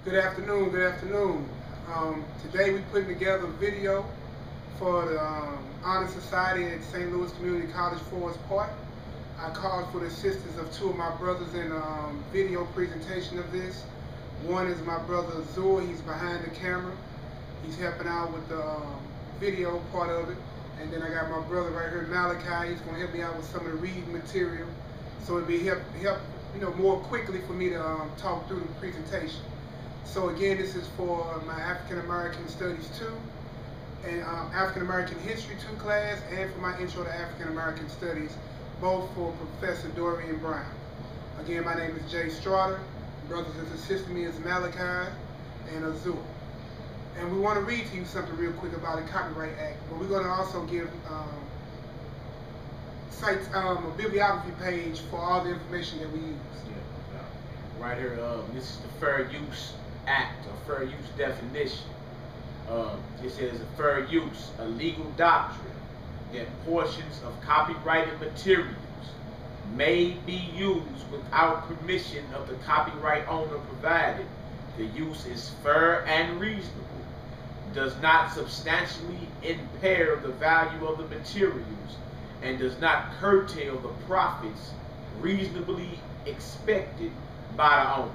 Good afternoon, good afternoon. Today we're putting together a video for the Honor Society at St. Louis Community College, Forest Park. I called for the assistance of two of my brothers in a video presentation of this. One is my brother Azul, he's behind the camera. He's helping out with the video part of it. And then I got my brother right here, Malachi. He's gonna help me out with some of the reading material. So it'll be help more quickly for me to talk through the presentation. So again, this is for my African American Studies 2 and African American History 2 class, and for my Intro to African American Studies, both for Professor Dorian Brown. Again, my name is Jay Strata. Brothers that's assisting me is Malachi and Azul. And we want to read to you something real quick about the Copyright Act, but we're going to also give sites, a bibliography page for all the information that we use. Yeah. Right here, this is the Fair Use Act, or Fair Use definition. It says a fair use, a legal doctrine that portions of copyrighted materials may be used without permission of the copyright owner, provided the use is fair and reasonable, does not substantially impair the value of the materials, and does not curtail the profits reasonably expected by the owner.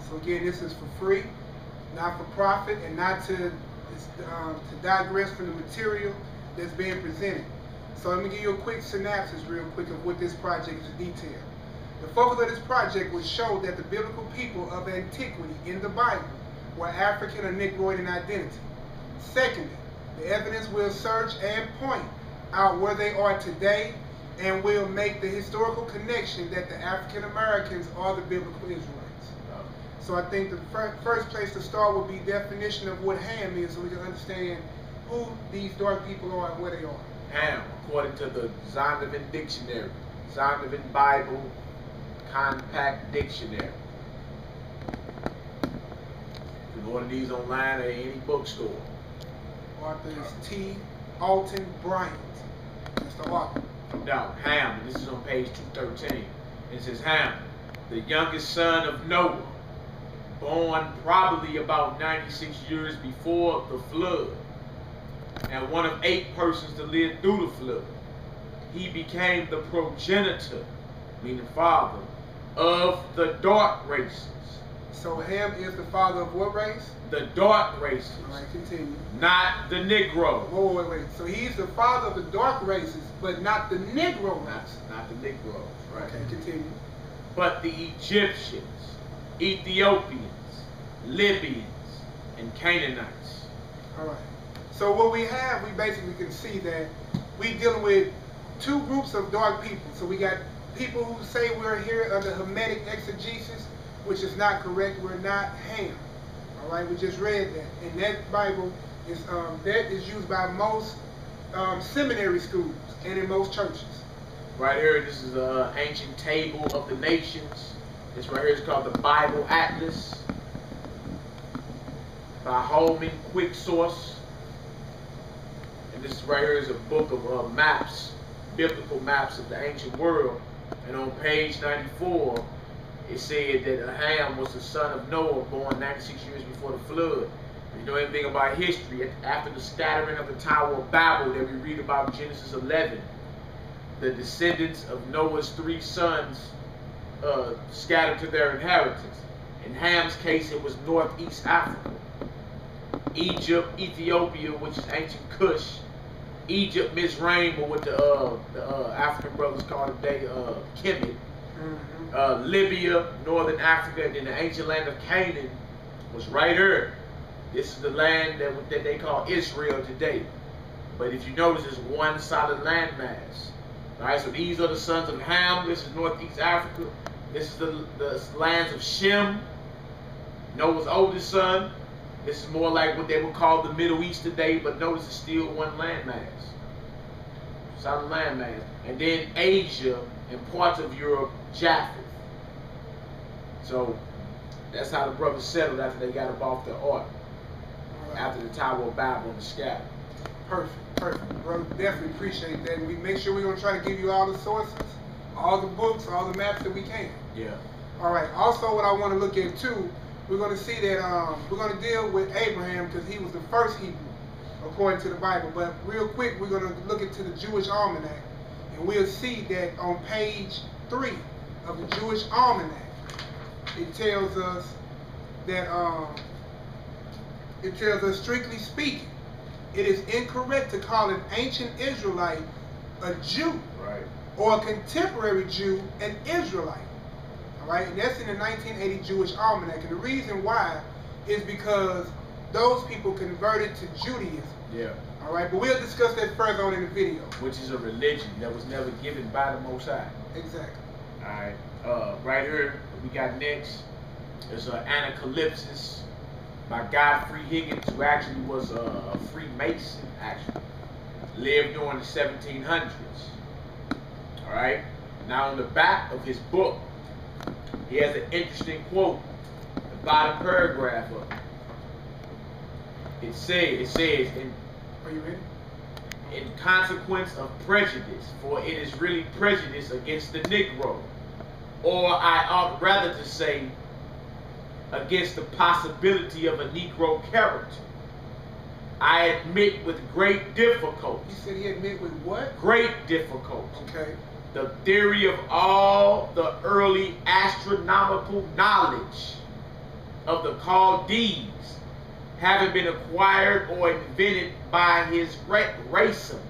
So again, this is for free, not for profit, and not to digress from the material that's being presented. So let me give you a quick synopsis real quick of what this project is detailed. The focus of this project was show that the biblical people of antiquity in the Bible were African or Negroid in identity. Secondly, the evidence will search and point out where they are today, and will make the historical connection that the African Americans are the Biblical Israelites. So I think the first place to start would be definition of what Ham is, so we can understand who these dark people are and where they are. Ham, according to the Zondervan Dictionary, Zondervan Bible Compact Dictionary. You can order these online at any bookstore. Author is T. Alton Bryant. That's the author. Now, Ham, this is on page 213. It says, Ham, the youngest son of Noah, born probably about 96 years before the flood, and one of 8 persons to live through the flood. He became the progenitor, meaning father, of the dark races. So Ham is the father of what race? The dark races. All right, continue. Not the Negro. Wait. So he's the father of the dark races, but not the Negro race. Not the Negroes, right? Okay, continue. But the Egyptians, Ethiopians, Libyans, and Canaanites. All right. So what we have, we basically can see that we're dealing with two groups of dark people. So we got people who say we're here under Hermetic exegesis, which is not correct. We're not Ham. All right, we just read that, and that Bible is that is used by most seminary schools and in most churches. Right here, this is an ancient table of the nations. This right here is called the Bible Atlas by Holman Quick Source. And this right here is a book of maps, biblical maps of the ancient world. And on page 94, it said that Ham was the son of Noah, born 96 years before the flood. If you know anything about history, after the scattering of the Tower of Babel that we read about in Genesis 11, the descendants of Noah's 3 sons scattered to their inheritance. In Ham's case, it was northeast Africa. Egypt, Ethiopia, which is ancient Cush. Egypt, Mizraim, or what the African brothers call today Kemet. Libya, northern Africa, and then the ancient land of Canaan was right here. This is the land that they call Israel today. But if you notice, it's one solid landmass. Alright, so these are the sons of Ham. This is northeast Africa. This is the lands of Shem, Noah's oldest son. This is more like what they would call the Middle East today, but notice it's still one landmass. Solid landmass. And then Asia and parts of Europe, Japheth. So that's how the brothers settled after they got up off the ark, after the Tower of Babel and the scatter. Perfect. Brother, definitely appreciate that. And we make sure we're going to try to give you all the sources, all the books, all the maps that we can. Yeah. All right. Also, what I want to look at too, we're going to see that we're going to deal with Abraham because he was the first Hebrew, according to the Bible. But real quick, we're going to look into the Jewish Almanac, and we'll see that on page 3 of the Jewish Almanac, it tells us that, strictly speaking, it is incorrect to call an ancient Israelite a Jew, right, or a contemporary Jew an Israelite. All right, and that's in the 1980 Jewish Almanac. And the reason why is because those people converted to Judaism. Yeah. All right, but we'll discuss that further on in the video. Which is a religion that was never given by the Most High. Exactly. All right. Right here, we got next is Anacalypsis by Godfrey Higgins, who actually was a Freemason, actually. Lived during the 1700s. All right. Now, on the back of his book, he has an interesting quote. The bottom paragraph of it. It says, Are you ready? In consequence of prejudice, for it is really prejudice against the Negro, or I ought rather to say, against the possibility of a Negro character. I admit with great difficulty. He said he admit with what? Great difficulty. Okay. The theory of all the early astronomical knowledge of the Chaldees having been acquired or invented by his racism,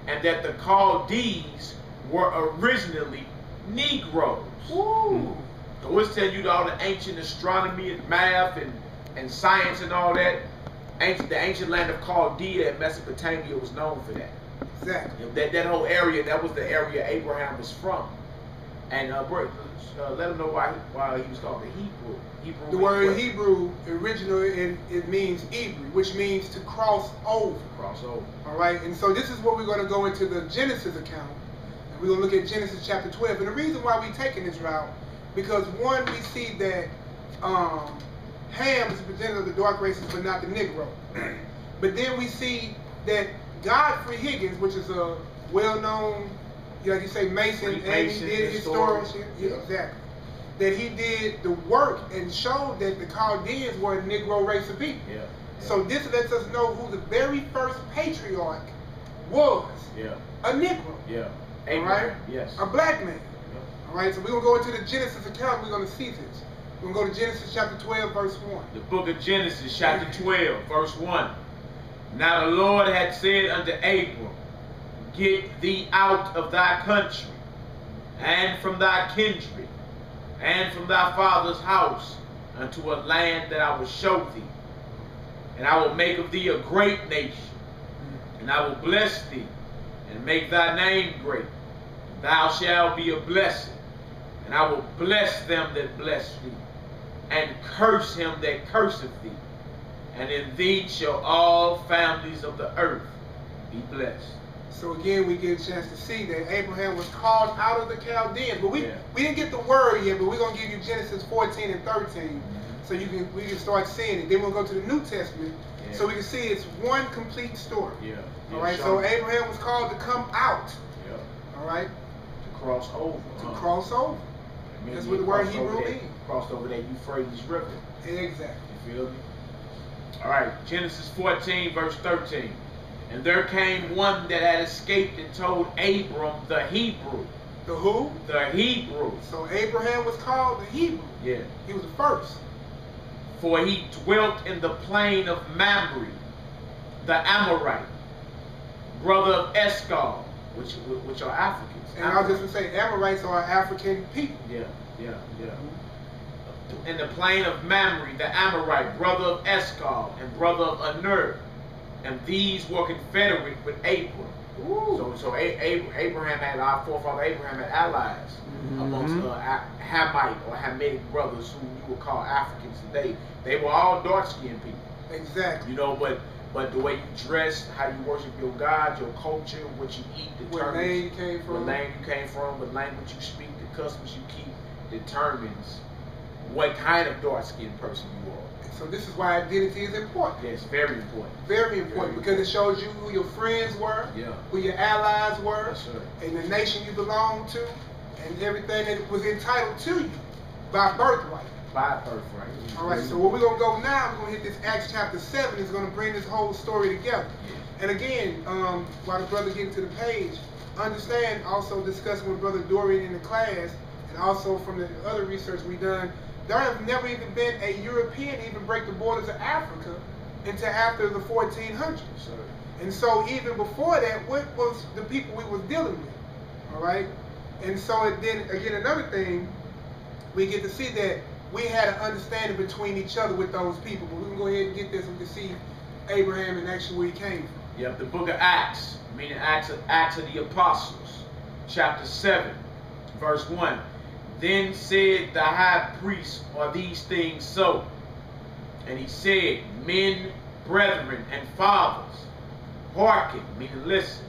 and that the Chaldees were originally Negroes. Woo. I was telling you all the ancient astronomy and math and science and all that. The ancient land of Chaldea in Mesopotamia was known for that. Exactly. That whole area, that was the area Abraham was from. And let him know why he was called the Hebrew. The word Hebrew originally it means Hebrew, which means to cross over. Cross over. All right, and so this is what we're going to go into the Genesis account, and we're going to look at Genesis chapter 12. And the reason why we're taking this route, because one, we see that Ham is presented of the dark races, but not the Negro. But then we see that Godfrey Higgins, which is a well-known, like you say, Mason, and he did historian. Yeah, exactly. That he did the work and showed that the Chaldeans were a Negro race of people. Yeah. So this lets us know who the very first patriarch was. Yeah. A Negro. Yeah. All right? Yes. A black man. Yeah. All right, so we're going to go into the Genesis account. We're going to see this. We're going to go to Genesis chapter 12, verse 1. The book of Genesis, chapter 12, verse 1. Now the Lord had said unto Abram, Get thee out of thy country, and from thy kindred, and from thy father's house, unto a land that I will show thee. And I will make of thee a great nation, and I will bless thee, and make thy name great. Thou shalt be a blessing, and I will bless them that bless thee, and curse him that curseth thee. And in thee shall all families of the earth be blessed. So again, we get a chance to see that Abraham was called out of the Chaldeans. But we didn't get the word yet, but we're going to give you Genesis 14 and 13 so we can start seeing it. Then we'll go to the New Testament so we can see it's one complete story. All right, so Abraham was called to come out. All right? To cross over. To cross over. That's what the word Hebrew means. Crossed over that Euphrates River. Exactly. You feel me? All right, Genesis 14, verse 13. And there came one that had escaped and told Abram the Hebrew. The who? The Hebrew. So Abraham was called the Hebrew. Yeah. He was the first. For he dwelt in the plain of Mamre, the Amorite, brother of Eshcol, which are Africans. And I was just going to say, Amorites are African people. Yeah. In the plain of Mamre, the Amorite, brother of Eshcol, and brother of Aner. And these were confederate with Abram. So Abraham had, our forefather Abraham had allies amongst Hamite or Hamitic brothers who you would call Africans today. They were all dark-skinned people. Exactly. You know, but the way you dress, how you worship your God, your culture, what you eat, what land you came from, what language you speak, the customs you keep, determines what kind of dark-skinned person you are. So this is why identity is important. Yes, very important. Very important because it shows you who your friends were, who your allies were, and the nation you belong to, and everything that was entitled to you by birthright. paraphrase. All right, so where we're going to go now, we're going to hit this Acts chapter 7. It's going to bring this whole story together. And again, while the brother getting to the page, understand, also discussing with Brother Dorian in the class, and also from the other research we done, there have never even been a European even break the borders of Africa until after the 1400s. Sure. And so even before that, what was the people we was dealing with? All right? And so then, again, another thing, we get to see that we had an understanding between each other with those people. But we can go ahead and get this and we can see Abraham and actually where he came from. Yep, the book of Acts, meaning Acts of the Apostles, chapter 7, verse 1. Then said the high priest, are these things so? And he said, men, brethren, and fathers, hearken, meaning listen.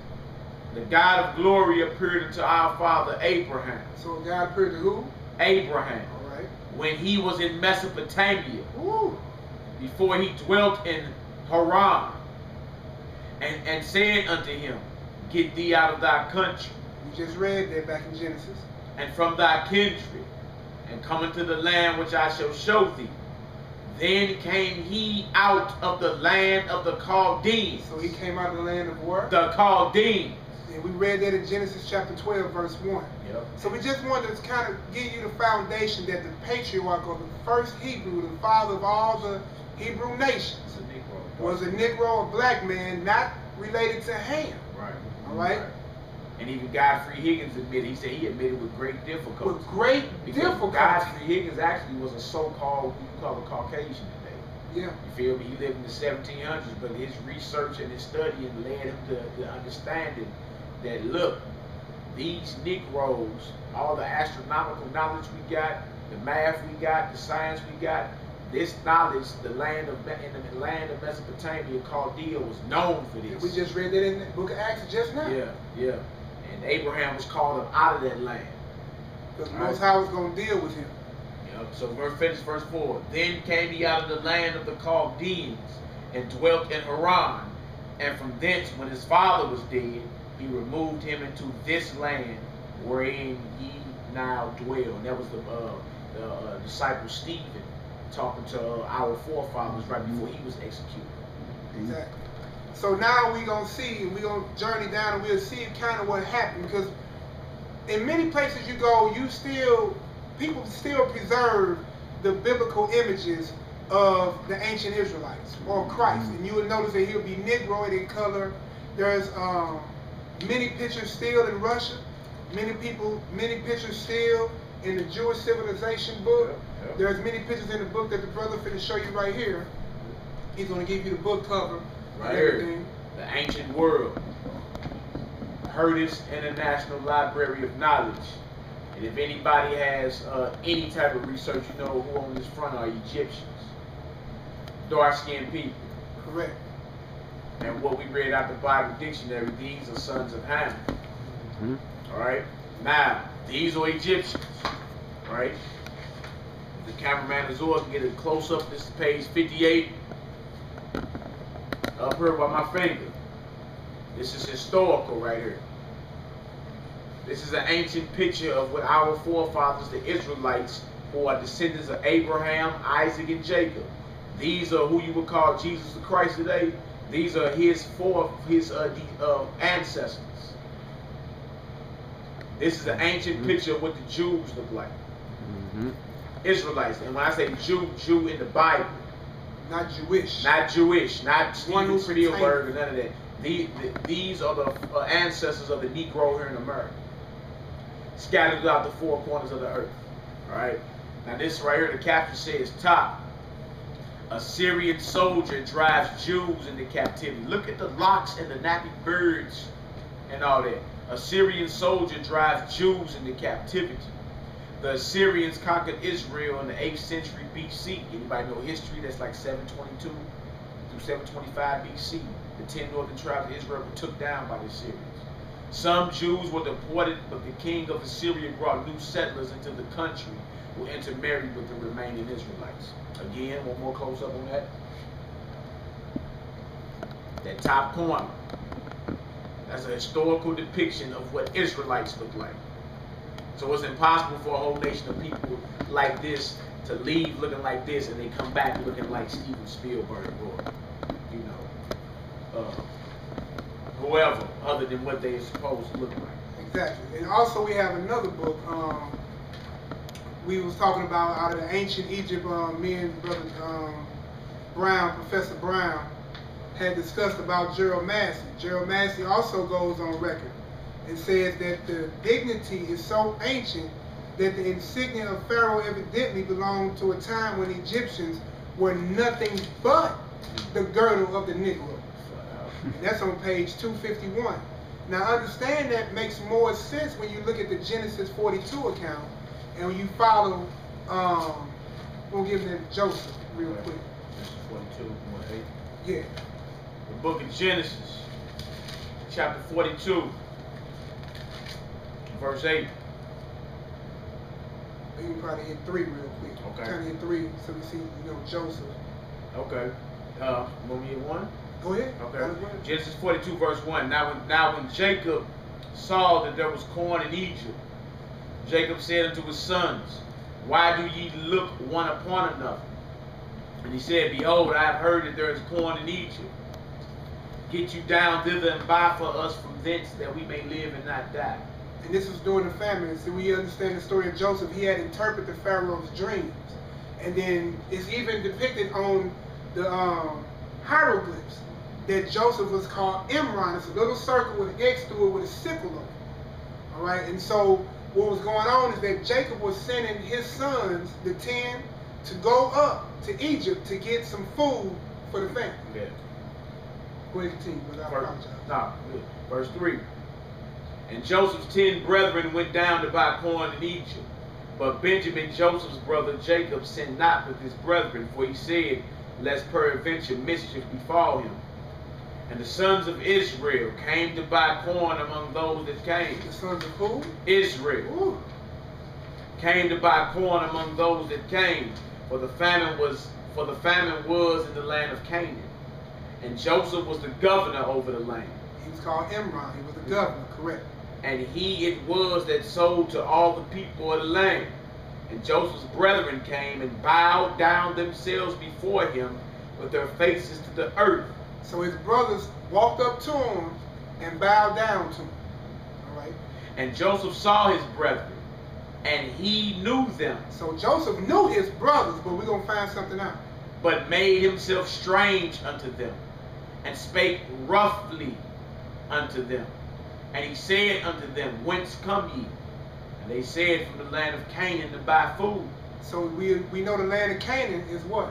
The God of glory appeared unto our father Abraham. So God appeared to who? Abraham. All right. When he was in Mesopotamia. Ooh. Before he dwelt in Haran. And said unto him, get thee out of thy country. We just read that back in Genesis. And from thy kindred, and come into the land which I shall show thee. Then came he out of the land of the Chaldeans. So he came out of the land of where? The Chaldeans. And we read that in Genesis chapter 12, verse 1. Yep. So we just wanted to kind of give you the foundation that the patriarch, or the first Hebrew, the father of all the Hebrew nations, was a Negro, a black man, not related to Ham. Right. All right? And even Godfrey Higgins admitted, he said he admitted with great difficulty. With great difficulty. Godfrey Higgins actually was a so-called, what you call a Caucasian today. Yeah. You feel me? He lived in the 1700s, but his research and his studying led him to the understanding that, look, these Negroes, all the astronomical knowledge we got, the math we got, the science we got, this knowledge, in the land of Mesopotamia, Chaldea, was known for this. We just read that in the book of Acts just now. Yeah, yeah. And Abraham was called up out of that land. Because Most High was going to deal with him. Yep. So finish verse 4. Then came he out of the land of the Chaldeans, and dwelt in Haran. And from thence, when his father was dead, he removed him into this land, wherein ye now dwell. And that was the disciple Stephen talking to our forefathers right before he was executed. Exactly. So now we're going to see, and we're going to journey down, and we'll see kind of what happened. Because in many places you go, people still preserve the biblical images of the ancient Israelites or Christ. And you will notice that he'll be Negroid in color. There's many pictures still in Russia. Many pictures still in the Jewish civilization book. Yep. There's many pictures in the book that the brother finna show you right here. He's gonna give you the book cover. Right here. The Ancient World. Curtis International Library of Knowledge. And if anybody has any type of research, you know who on this front are Egyptians. Dark-skinned people. Correct. And what we read out the Bible dictionary, these are sons of Ham. Alright? Now, these are Egyptians. Right? The cameraman Azor can get a close up. This is page 58. Up here by my finger. This is historical right here. This is an ancient picture of what our forefathers, the Israelites, who are descendants of Abraham, Isaac, and Jacob. These are who you would call Jesus the Christ today. These are his ancestors. This is an ancient picture of what the Jews look like. Israelites. And when I say Jew in the Bible. Not Jewish. Not Jewish. Not Steven Spielberg or none of that. These are the ancestors of the Negro here in America. Scattered throughout the four corners of the earth. Alright? Now this right here, the caption says top. A Syrian soldier drives Jews into captivity. Look at the locks and the nappy birds and all that. A Syrian soldier drives Jews into captivity. The Assyrians conquered Israel in the 8th century BC. Anybody know history? That's like 722 through 725 BC. The 10 northern tribes of Israel were took down by the Assyrians. Some Jews were deported, but the king of Assyria brought new settlers into the country who intermarried with the remaining Israelites. Again, one more close up on that. That top corner. That's a historical depiction of what Israelites look like. So it's impossible for a whole nation of people like this to leave looking like this, and they come back looking like Steven Spielberg or, you know, whoever other than what they are supposed to look like. Exactly. And also we have another book. We was talking about out of the ancient Egypt. Me and Brother Brown, Professor Brown, had discussed about Gerald Massey. Gerald Massey also goes on record and says that the dignity is so ancient that the insignia of Pharaoh evidently belonged to a time when Egyptians were nothing but the girdle of the Negro. And that's on page 251. Now understand that makes more sense when you look at the Genesis 42 account and when you follow, we'll give them Joseph real quick. Genesis 42, 1:8. Yeah. The book of Genesis, chapter 42, verse 8. You can probably hit 3 real quick. Okay. Trying to hit 3 so we see, you know, Joseph. Okay. Want me at 1? Go ahead. Okay. Genesis 42, verse 1. Now when Jacob saw that there was corn in Egypt, Jacob said unto his sons, Why do ye look one upon another? And he said, Behold, I have heard that there is corn in Egypt. Get you down thither and buy for us from thence, that we may live and not die. And this was during the famine. So we understand the story of Joseph. He had interpreted Pharaoh's dreams. And then it's even depicted on the hieroglyphs that Joseph was called Imran. It's a little circle with an X through it with a sickle on it. All right. And so what was going on is that Jacob was sending his sons, the 10, to go up to Egypt to get some food for the family. Yeah. Go ahead, continue, but I apologize. No, verse 3. And Joseph's 10 brethren went down to buy corn in Egypt. But Benjamin, Joseph's brother Jacob, sent not with his brethren, for he said, Lest peradventure mischief befall him. And the sons of Israel came to buy corn among those that came. The sons of who? Israel. Ooh. Came to buy corn among those that came, for the famine was in the land of Canaan. And Joseph was the governor over the land. He was called Imran. He was the governor, correct. And he it was that sold to all the people of the land. And Joseph's brethren came and bowed down themselves before him with their faces to the earth. So his brothers walked up to him and bowed down to him. All right. And Joseph saw his brethren, and he knew them. So Joseph knew his brothers, but we're going to find something out. But made himself strange unto them, and spake roughly unto them. And he said unto them, Whence come ye? And they said, From the land of Canaan to buy food. So we know the land of Canaan is what?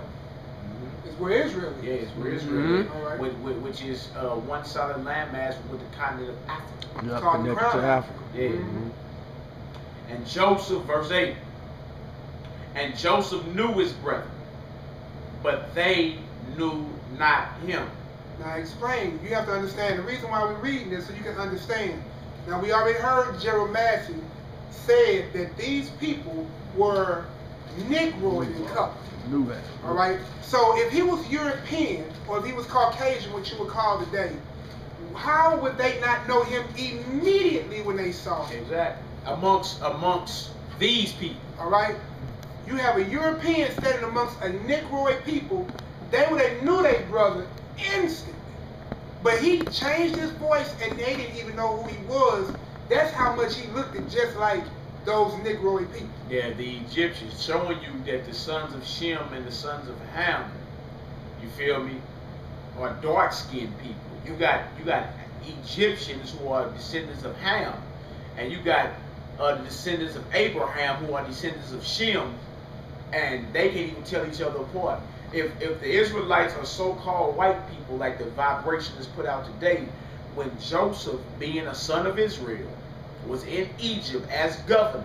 It's where Israel is. Yeah, it's where Israel is. All right. Which is one solid landmass with the continent of Africa. It's called the connected crown. to Africa. Yeah. And Joseph, verse 8. And Joseph knew his brethren, but they knew not him. Now explain. You have to understand the reason why we're reading this so you can understand. Now we already heard Gerald Massey said that these people were Negroid in color. Knew that. All right. So if he was European or if he was Caucasian, which you would call today, how would they not know him immediately when they saw him? Exactly. Amongst these people. All right. You have a European standing amongst a Negroid people. They would have knew their brother instantly. But he changed his voice and they didn't even know who he was. That's how much he looked just like those Negroid people. Yeah, the Egyptians, showing you that the sons of Shem and the sons of Ham, you feel me, are dark-skinned people. You got Egyptians who are descendants of Ham, and you got the descendants of Abraham who are descendants of Shem, and they can't even tell each other apart. If the Israelites are so-called white people, like the vibration is put out today, when Joseph, being a son of Israel, was in Egypt as governor,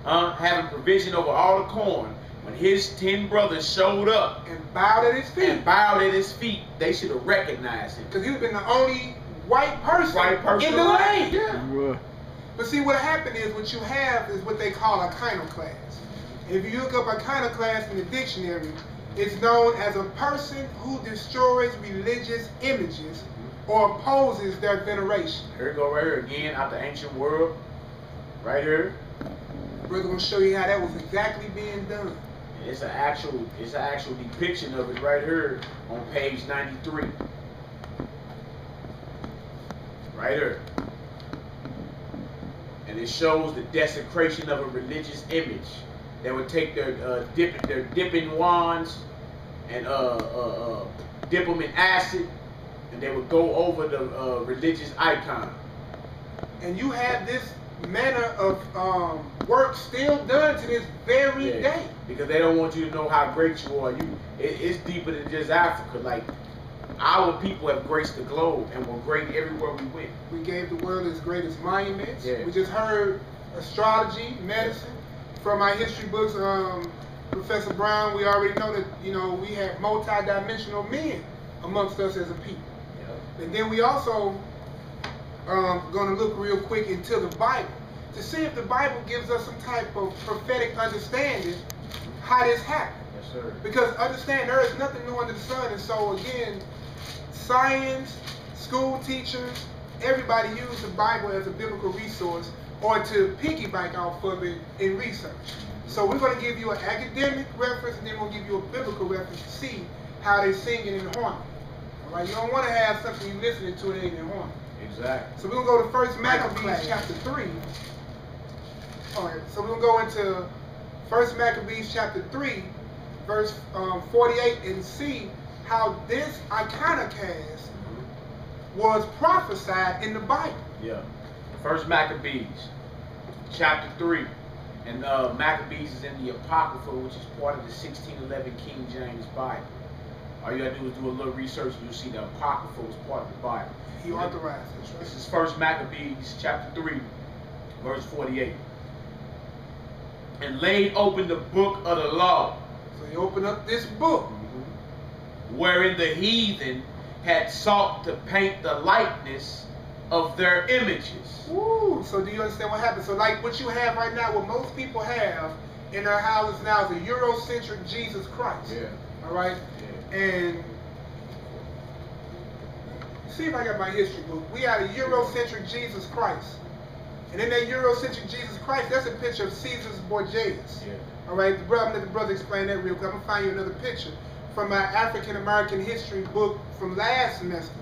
having provision over all the corn, when his 10 brothers showed up and bowed at his feet, they should have recognized him. Because he would have been the only white person in the land. Yeah. But see, what happened is what you have is what they call iconoclast. If you look up iconoclast in the dictionary, it's known as a person who destroys religious images or opposes their veneration. Here we go right here again, out the ancient world. Right here. Brother will show you how that was exactly being done. it's an actual depiction of it right here on page 93. Right here. And it shows the desecration of a religious image. They would take their dipping wands and dip them in acid, and they would go over the religious icon. And you have this manner of work still done to this very day. Because they don't want you to know how great you are. It's deeper than just Africa. Like, our people have graced the globe and were great everywhere we went. We gave the world its greatest monuments. Yeah. We just heard astrology, medicine. From our history books, Professor Brown, we already know that, you know, we have multi-dimensional men amongst us as a people. Yep. And then we also going to look real quick into the Bible to see if the Bible gives us some type of prophetic understanding how this happened. Yes, sir. Because understand, there is nothing new under the sun. And so again, science, school teachers, everybody use the Bible as a biblical resource or to piggyback off of it in research. So we're going to give you an academic reference, and then we'll give you a biblical reference to see how they sing it in harmony. All right, you don't want to have something you're listening to that ain't in harmony. Exactly. So we're going to go to 1 Maccabees chapter 3. All right, so we're going to go into 1 Maccabees chapter 3, verse 48, and see how this iconoclast was prophesied in the Bible. Yeah. 1 Maccabees chapter 3. And Maccabees is in the Apocrypha, which is part of the 1611 King James Bible. All you gotta do is do a little research and you'll see the Apocrypha was part of the Bible. He authorized this, right? This is 1 Maccabees chapter 3, verse 48. And laid open the book of the law. So he opened up this book. Wherein the heathen had sought to paint the likeness of their images. Ooh, so do you understand what happened? So like what you have right now, what most people have in their houses now is a Eurocentric Jesus Christ. Yeah. All right? Yeah. And see if I got my history book. We had a Eurocentric Jesus Christ. And in that Eurocentric Jesus Christ, that's a picture of Caesar's Borgias. Yeah. All right? I'm going to let the brother explain that real quick. I'm going to find you another picture from my African American history book from last semester,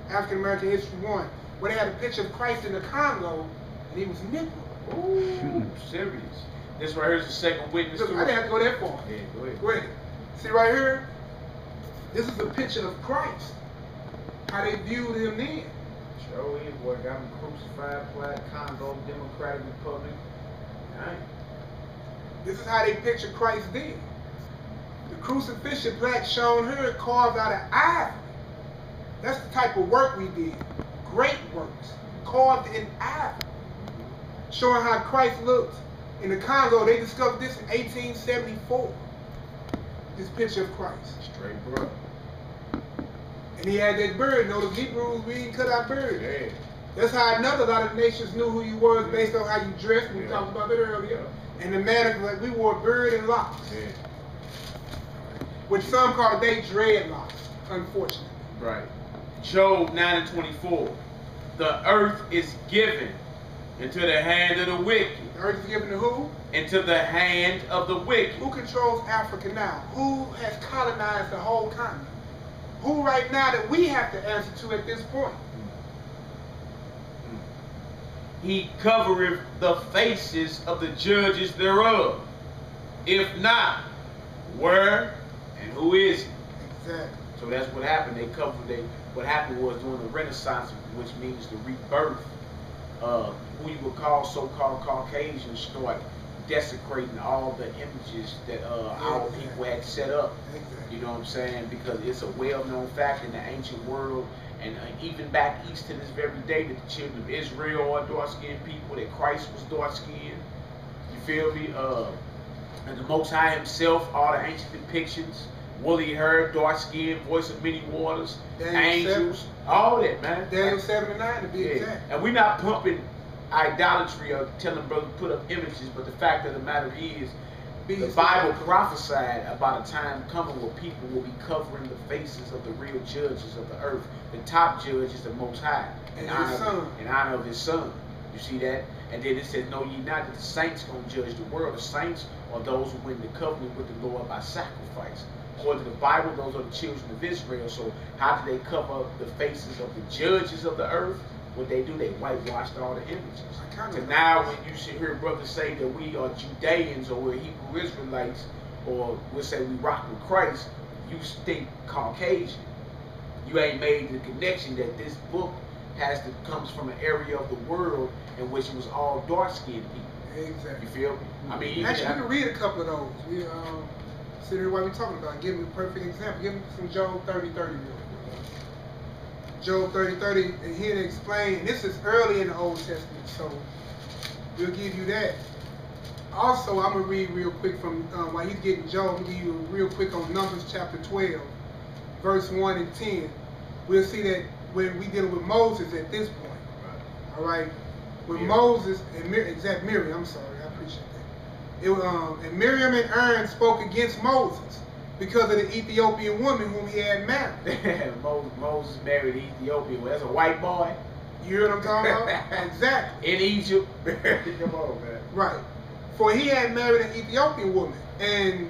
African American History 1. Where they had a picture of Christ in the Congo, and he was nipple. Ooh, serious. This right here is the second witness. Look, I didn't have to go that far. Yeah, go ahead. Go ahead. See right here? This is a picture of Christ. How they viewed him then. Sure is, boy. Got him crucified, plight, Congo, Democratic Republic. Right. This is how they pictured Christ then. The crucifixion plaque shown here carved out of ivory. That's the type of work we did. Great works, carved in ivory, showing how Christ looked. In the Congo, they discovered this in 1874. This picture of Christ. Straight bro. And he had that beard. Notice Hebrews, we didn't cut our beard. Yeah. That's how another lot of nations knew who you was based on how you dressed. We talked about that earlier. And the manner, like we wore beard and locks. Yeah. Which some call today dreadlocks, unfortunately. Right. Job 9:24. The earth is given into the hand of the wicked. The earth is given to who? Into the hand of the wicked. Who controls Africa now? Who has colonized the whole continent? Who right now that we have to answer to at this point? He covereth the faces of the judges thereof. If not, where and who is he? Exactly. So that's what happened. They covered. What happened was during the Renaissance, which means the rebirth, who you would call so-called Caucasians start desecrating all the images that our people had set up. You know what I'm saying? Because it's a well-known fact in the ancient world, and even back east to this very day, that the children of Israel are dark-skinned people, that Christ was dark-skinned. You feel me? And the Most High himself, all the ancient depictions, woolly hair, dark skin, voice of many waters, Daniel angels, 7. All that, man. Daniel 7 and 9 to be exact. And we're not pumping idolatry or telling brothers to put up images, but the fact of the matter is, the Bible prophesied about a time coming where people will be covering the faces of the real judges of the earth. The top judge is the Most High, in honor of his son. You see that? And then it says, "Know ye not that the saints gonna judge the world?" The saints are those who went into covenant with the Lord by sacrifice. According to the Bible, those are the children of Israel. So how do they cover up the faces of the judges of the earth? What they do, they whitewashed all the images. So now when you should hear brothers say that we are Judeans or we're Hebrew Israelites, or we'll say we rock with Christ, you think Caucasian. You ain't made the connection that this book comes from an area of the world in which it was all dark-skinned people. Exactly. You feel me? I mean, actually, we can read a couple of those. We sit here while we're talking about it. Give me a perfect example. Give me some Job 30:30. Job 30:30, and here to explain. And this is early in the Old Testament, so we'll give you that. Also, I'm gonna read real quick from while he's getting Job. I'm gonna give you real quick on Numbers chapter 12, verse 1 and 10. We'll see that when we dealing with Moses at this point. Right. All right. With Moses and Miriam, I'm sorry, I appreciate that. And Miriam and Aaron spoke against Moses because of the Ethiopian woman whom he had married. Moses married an Ethiopian. Well, that's a white boy. You hear what I'm talking about? Exactly. In Egypt. Come on, man. Right. For he had married an Ethiopian woman, and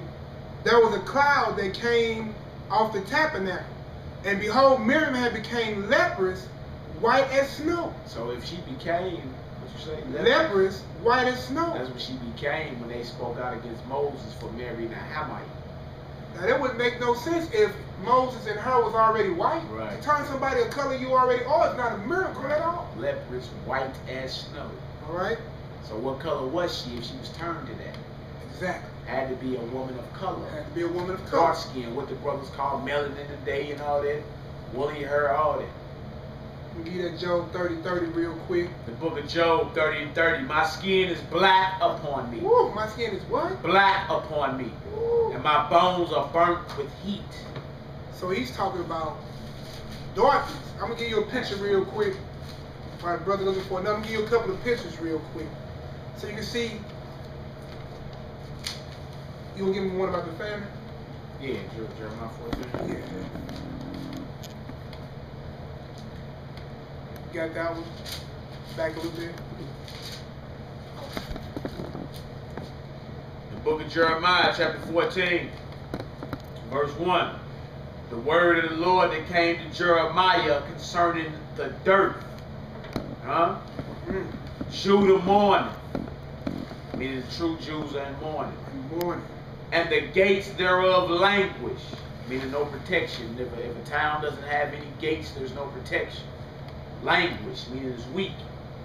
there was a cloud that came off the tabernacle, and behold, Miriam had became leprous, white as snow. So if she became, what you say? Leprous, white as snow. That's what she became when they spoke out against Moses for marrying a Hamite. Now that wouldn't make no sense if Moses and her was already white. Right. To turn somebody of color you already are is not a miracle at all. Leprous, white as snow. All right. So what color was she if she was turned to that? Exactly. Had to be a woman of color. Had to be a woman of color. Dark skin, what the brothers call melanin today and all that. Woolly hair, all that. Let me give that Job 30:30 real quick. The book of Job 30:30. My skin is black upon me. Woo, my skin is what? Black upon me. Woo. And my bones are burnt with heat. So he's talking about darkness. I'm going to give you a picture real quick. My brother looking for another. I'm going to give you a couple of pictures real quick. So you can see. You want to give me one about the family? Yeah, Jeremiah 14. Yeah. Got that one? Back a little bit. The book of Jeremiah, chapter 14, verse 1. The word of the Lord that came to Jeremiah concerning the dirt. Huh? Judah mourning. Meaning the true Jews are in mourning. Mourning. And the gates thereof languish. Meaning no protection. If a town doesn't have any gates, there's no protection. Languish, meaning it's weak.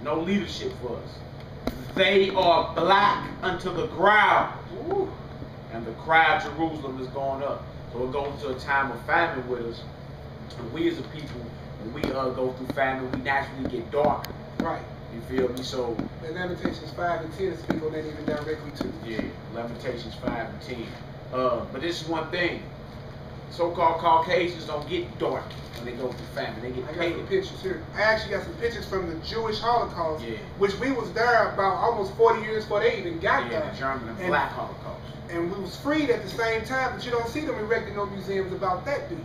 No leadership for us. They are black unto the ground. Ooh. And the cry of Jerusalem is going up. So it goes into a time of famine with us. And we as a people, when we go through famine, we naturally get darker. Right. You feel me? So and Lamentations 5 and 10 speak on that even directly too. Yeah, Lamentations 5 and 10. But this is one thing. So-called Caucasians don't get dark when they go through famine. They get I got painted. some pictures here. I actually got some pictures from the Jewish Holocaust, yeah, which we was there about almost 40 years before they even got there. The German and Black Holocaust. And we was freed at the same time, but you don't see them erecting no museums about that, do you?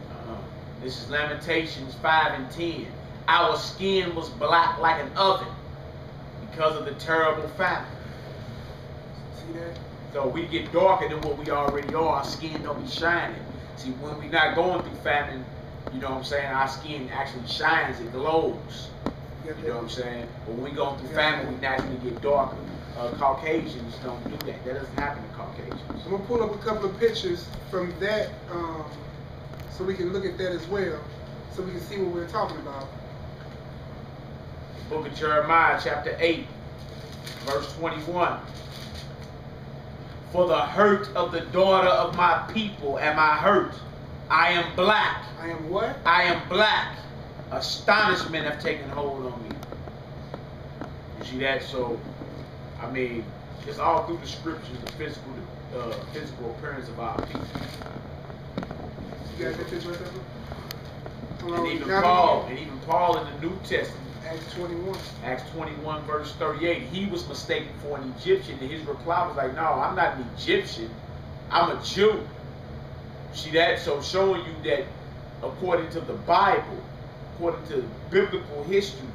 This is Lamentations 5 and 10. Our skin was black like an oven because of the terrible famine. See that? So we get darker than what we already are. Our skin don't be shining. See, when we're not going through famine, you know what I'm saying, our skin actually shines, it glows. You know what I'm saying? But when we go through famine, we naturally get darker. Caucasians don't do that. That doesn't happen to Caucasians. I'm going to pull up a couple of pictures from that so we can look at that as well, so we can see what we're talking about. Book of Jeremiah, chapter 8, verse 21. For the hurt of the daughter of my people am I hurt. I am black. I am what? I am black. Astonishment have taken hold on me. You see that? So, I mean, it's all through the scriptures, the physical appearance of our people. You got that picture right there? And even Paul in the New Testament, Acts 21. Acts 21 verse 38, he was mistaken for an Egyptian, and his reply was like, no, I'm not an Egyptian, I'm a Jew. See that? So showing you that according to the Bible, according to biblical history,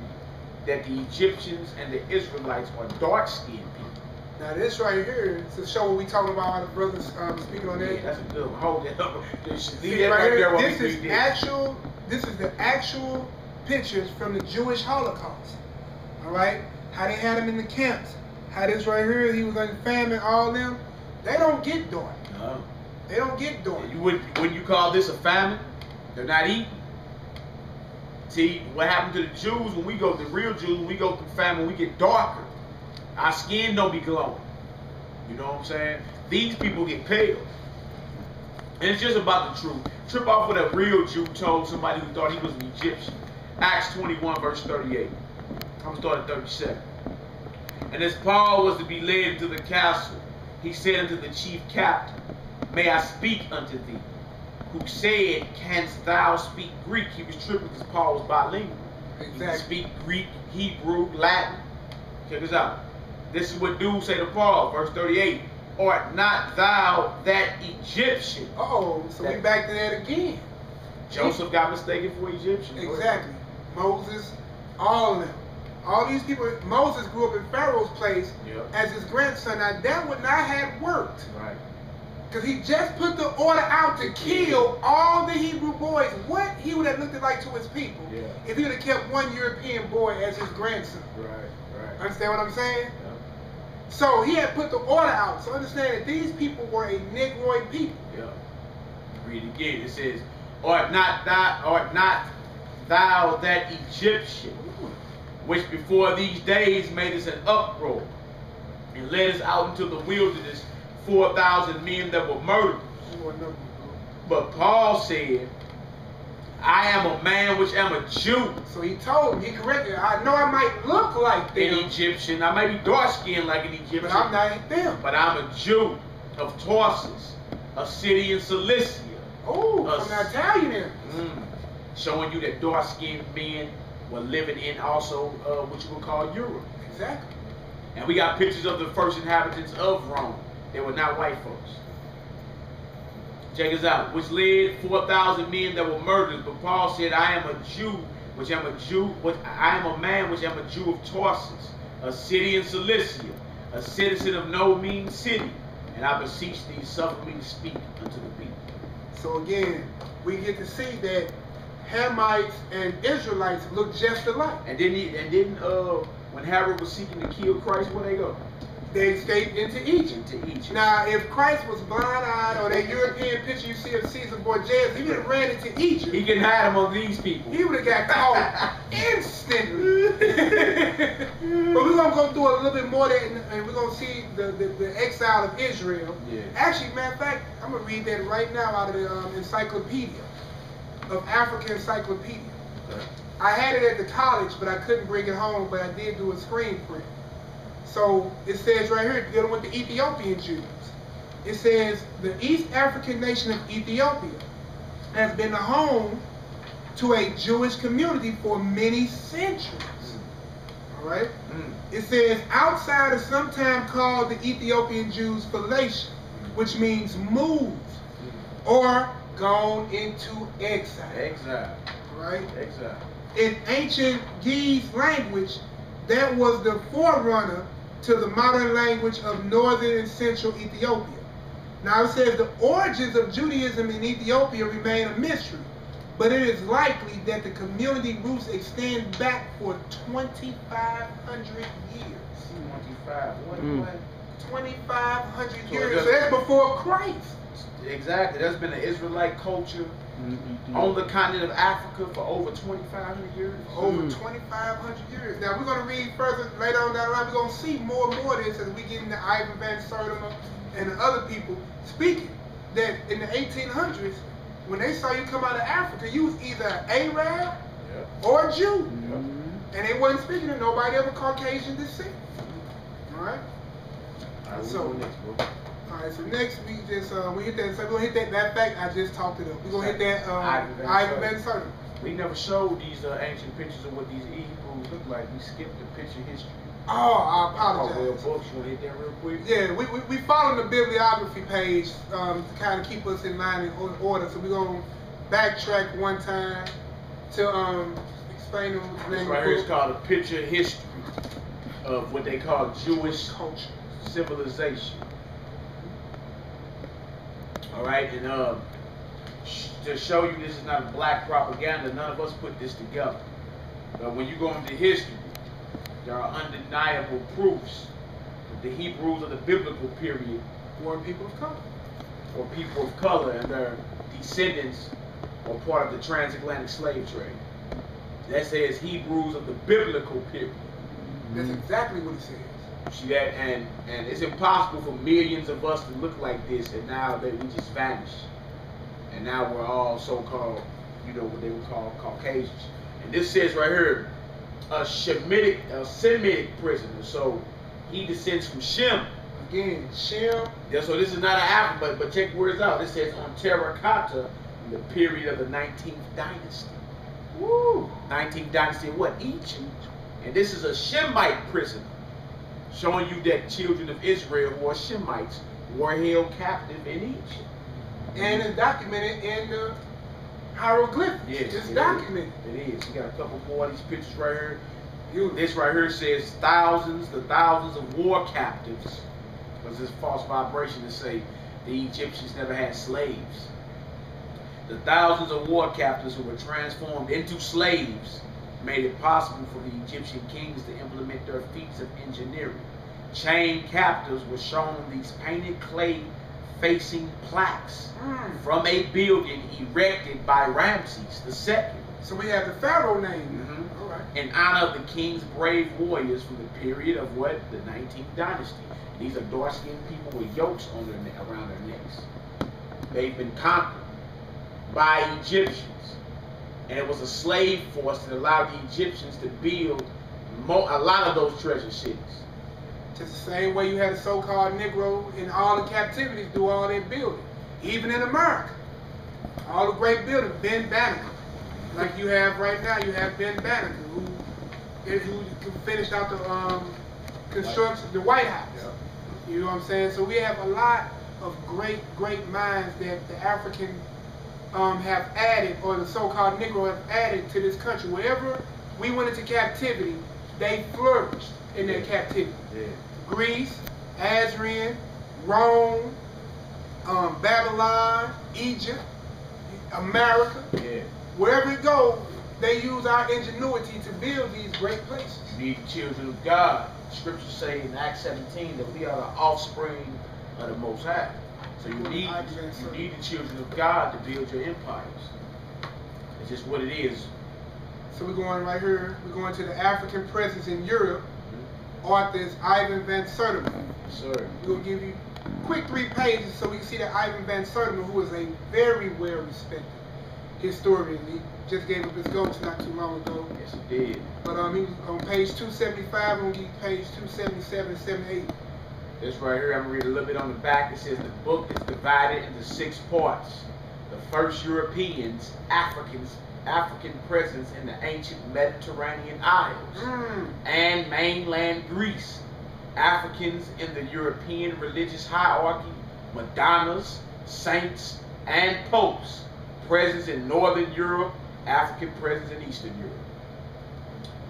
that the Egyptians and the Israelites are dark-skinned people. Now this right here to show what we talking about. How the brothers speaking on that. Yeah, that's a good one. Hold that up. See, right here, this is actual. This is the actual pictures from the Jewish Holocaust. All right, how they had him in the camps. How this right here, he was in famine. All them, they don't get dark. No. They don't get dark. When you call this a famine, they're not eating. See, what happened to the Jews, when we go, the real Jews, when we go through famine, we get darker. Our skin don't be glowing. You know what I'm saying? These people get pale. And it's just about the truth. Trip off what a real Jew told somebody who thought he was an Egyptian. Acts 21, verse 38. I'm going to start at 37. And as Paul was to be led into the castle, he said unto the chief captain, May I speak unto thee? Who said, Canst thou speak Greek? He was tripping because Paul was bilingual. Exactly. He could speak Greek, Hebrew, Latin. Check this out. This is what dudes say to Paul, verse 38. Art not thou that Egyptian? Uh-oh, so we back to that again. Joseph got mistaken for Egyptian. Exactly. Moses, all of them. All these people, Moses grew up in Pharaoh's place as his grandson. Now that would not have worked. Right. Because he just put the order out to kill all the Hebrew boys. What he would have looked like to his people if he would have kept one European boy as his grandson. Right. Understand what I'm saying? Yeah. So he had put the order out. So understand that these people were a Negroid people. Yeah. Read it again. It says, art not thou that Egyptian, which before these days made us an uproar, and led us out into the wilderness 4,000 men that were murdered. But Paul said, I am a man which am a Jew. So he told him, he corrected, I know I might look like them. An Egyptian. I may be dark-skinned like an Egyptian. But I'm not them. But I'm a Jew of Tarsus, a city in Cilicia. Oh, from the Italian. Showing you that dark-skinned men were living in also what you would call Europe. Exactly. And we got pictures of the first inhabitants of Rome. They were not white folks. Check this out. Which led 4,000 men that were murdered. But Paul said, I am a Jew, I am a man which am a Jew of Tarsus, a city in Cilicia, a citizen of no mean city. And I beseech thee, suffer me to speak unto the people. So again, we get to see that Hamites and Israelites look just alike. And didn't when Herod was seeking to kill Christ, where they go? They escaped into Egypt. Now, if Christ was blind-eyed, or that European picture you see of Caesar Borgia, he would have ran into Egypt. He can hide among these people. He would have got caught instantly. But we're going to go through a little bit more than, and we're going to see the exile of Israel. Yeah. Actually, matter of fact, I'm going to read that right now out of the encyclopedia, of African Encyclopedia. Okay. I had it at the college, but I couldn't bring it home, but I did do a screen print. So it says right here, dealing with the Ethiopian Jews. It says, the East African nation of Ethiopia has been the home to a Jewish community for many centuries. All right? It says, outside of sometime called the Ethiopian Jews Phoenicia, which means moved or gone into exile. Exile. Right? Exile. In ancient Ge'ez language, that was the forerunner to the modern language of northern and central Ethiopia. Now it says the origins of Judaism in Ethiopia remain a mystery, but it is likely that the community roots extend back for 2,500 years. 2,500 years. So that's before Christ. Exactly. There's been an Israelite culture on the continent of Africa for over 2,500 years. Over 2,500 years. Now we're going to read further later on down the line. We're going to see more and more of this as we get into Ivan Van Sertima and the other people speaking that in the 1800s, when they saw you come out of Africa, you was either an Arab or a Jew. And they wasn't speaking to nobody of a Caucasian descent. All right? Alright, so next we just we hit that. So we're gonna hit that fact I just talked it up. We're gonna hit that Ivan Van Sertima. We never showed these ancient pictures of what these Hebrews look like. We skipped the picture history. Oh, I apologize. Oh, well, books, you wanna hit that real quick? Yeah, we follow the bibliography page to kind of keep us in line and in order. So we're gonna backtrack one time to explain them. This right here is called a picture history of what they call Jewish culture. civilization. All right, and to show you this is not black propaganda, none of us put this together. But when you go into history, there are undeniable proofs that the Hebrews of the biblical period were people of color. Or people of color, and their descendants were part of the transatlantic slave trade. That says Hebrews of the biblical period. That's exactly what it says. See that? And it's impossible for millions of us to look like this, and now we just vanish. And now we're all so-called, you know, what they would call Caucasians. And this says right here, a Semitic prisoner. So he descends from Shem. Again, Shem. Yeah, so this is not an African, but check words out. This says on terracotta in the period of the 19th dynasty. Woo! 19th dynasty of what? Egypt. And this is a Shemite prisoner, showing you that children of Israel who are Shemites were held captive in Egypt. And it's documented in the hieroglyphics. Yes, it's documented. It is. We got a couple more of these pictures right here. Beautiful. This right here says thousands of war captives. Because this false vibration to say the Egyptians never had slaves. The thousands of war captives who were transformed into slaves made it possible for the Egyptian kings to implement their feats of engineering. Chained captives were shown these painted clay facing plaques from a building erected by Ramses II. So we have the pharaoh name. All right. In honor of the king's brave warriors from the period of what? The 19th dynasty. These are dark-skinned people with yokes on around their necks. They've been conquered by Egyptians. And it was a slave force that allowed the Egyptians to build a lot of those treasure cities. Just the same way you had a so-called Negro in all the captivities do all their building. Even in America. All the great buildings, Ben Banneker. Like you have right now, you have Ben Banneker, who finished out the construction, the White House. Yeah. You know what I'm saying? So we have a lot of great minds that the African have added, or the so-called Negro have added to this country. Wherever we went into captivity, they flourished in their captivity. Yeah. Greece, Assyrian, Rome, Babylon, Egypt, America. Yeah. Wherever it goes, they use our ingenuity to build these great places. You need the children of God. Scriptures say in Acts 17 that we are the offspring of the Most High. So you need the children of God to build your empires. It's just what it is. So we're going right here. We're going to the African presence in Europe. Author is Ivan van Sertima. Yes, sir. We're going to give you quick 3 pages so we can see that Ivan van Sertima, who is a very well-respected historian. He just gave up his ghost not too long ago. Yes, he did. But he was on page 275. I'm going to give you page 277 and 78. This right here, I'm going to read a little bit on the back. It says the book is divided into 6 parts. The first Europeans, African presence in the ancient Mediterranean Isles and mainland Greece. Africans in the European religious hierarchy, Madonnas, saints, and popes. Presence in Northern Europe, African presence in Eastern Europe.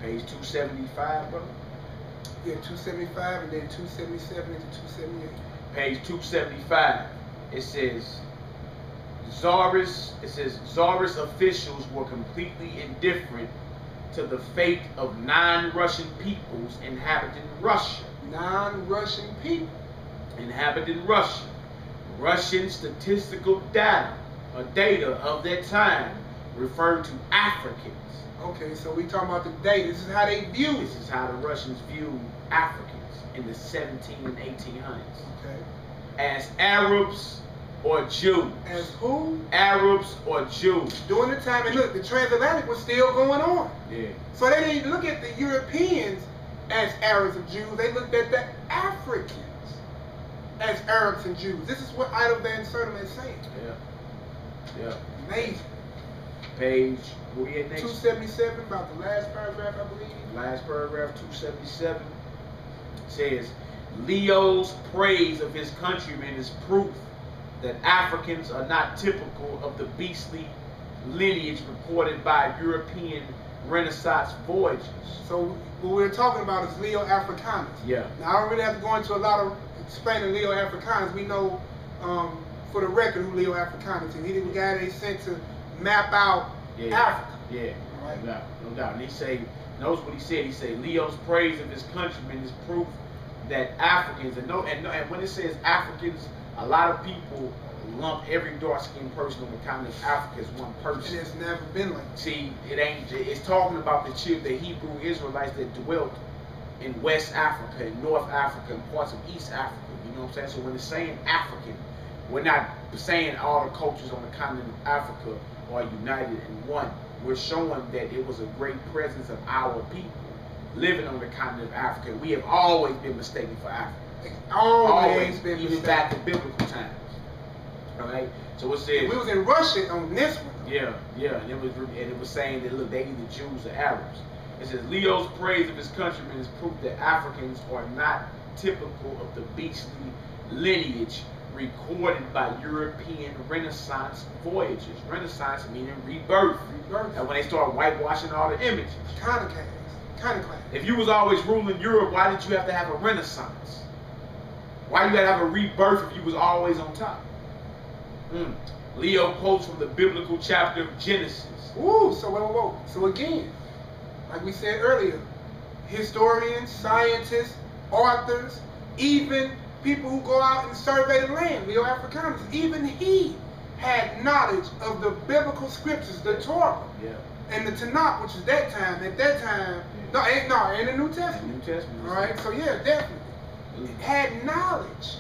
Page 275, brother. Yeah, 275 and then 277 into 278. Page 275. It says Tsarist officials were completely indifferent to the fate of non-Russian peoples inhabiting Russia. Non-Russian people inhabiting Russia. Russian statistical data of that time referred to Africans. Okay, so we talking about the data. This is how they view it. This is how the Russians viewed Africans in the 17 and 1800s. Okay. As Arabs or Jews. As who? Arabs or Jews. During the time, and look, the transatlantic was still going on. Yeah. So they didn't look at the Europeans as Arabs or Jews. They looked at the Africans as Arabs and Jews. This is what Ivan van Sertima is saying. Yeah. Yeah. Amazing. Page, where we at next? 277, about the last paragraph, I believe. Last paragraph, 277, says, Leo's praise of his countrymen is proof that Africans are not typical of the beastly lineage reported by European Renaissance voyages. So what we're talking about is Leo Africanus. Yeah. Now I don't really have to go into a lot of explaining Leo Africanus. We know, for the record, who Leo Africanus is. He the guy they sent to map out Africa. Yeah. Right. No doubt. And he say, notice what he said. He said, Leo's praise of his countrymen is proof that Africans, and when it says Africans, a lot of people lump every dark-skinned person on the continent of Africa as one person. And it's never been like that. See, it's talking about the Hebrew Israelites that dwelt in West Africa, and North Africa, and parts of East Africa. You know what I'm saying? So when it's saying African, we're not saying all the cultures on the continent of Africa are united in one. We're showing that it was a great presence of our people living on the continent of Africa. We have always been mistaken for Africans. Always been even mistaken. back in biblical times. All right. So it says we was in Russia on this one. Yeah, and it was saying that look, they either Jews or Arabs. It says Leo's praise of his countrymen is proof that Africans are not typical of the beastly lineage recorded by European Renaissance voyages. Renaissance meaning rebirth. And when they start whitewashing all the images. Kind of class. If you was always ruling Europe, why did you have to have a Renaissance? Why you gotta have a rebirth if you was always on top? Leo quotes from the biblical chapter of Genesis. Ooh, so whoa. So again, like we said earlier, historians, scientists, authors, even people who go out and survey the land, Leo Africanus, even he had knowledge of the biblical scriptures, the Torah, and the Tanakh, which is at that time, in the New Testament. All right, so yeah, definitely. Had knowledge.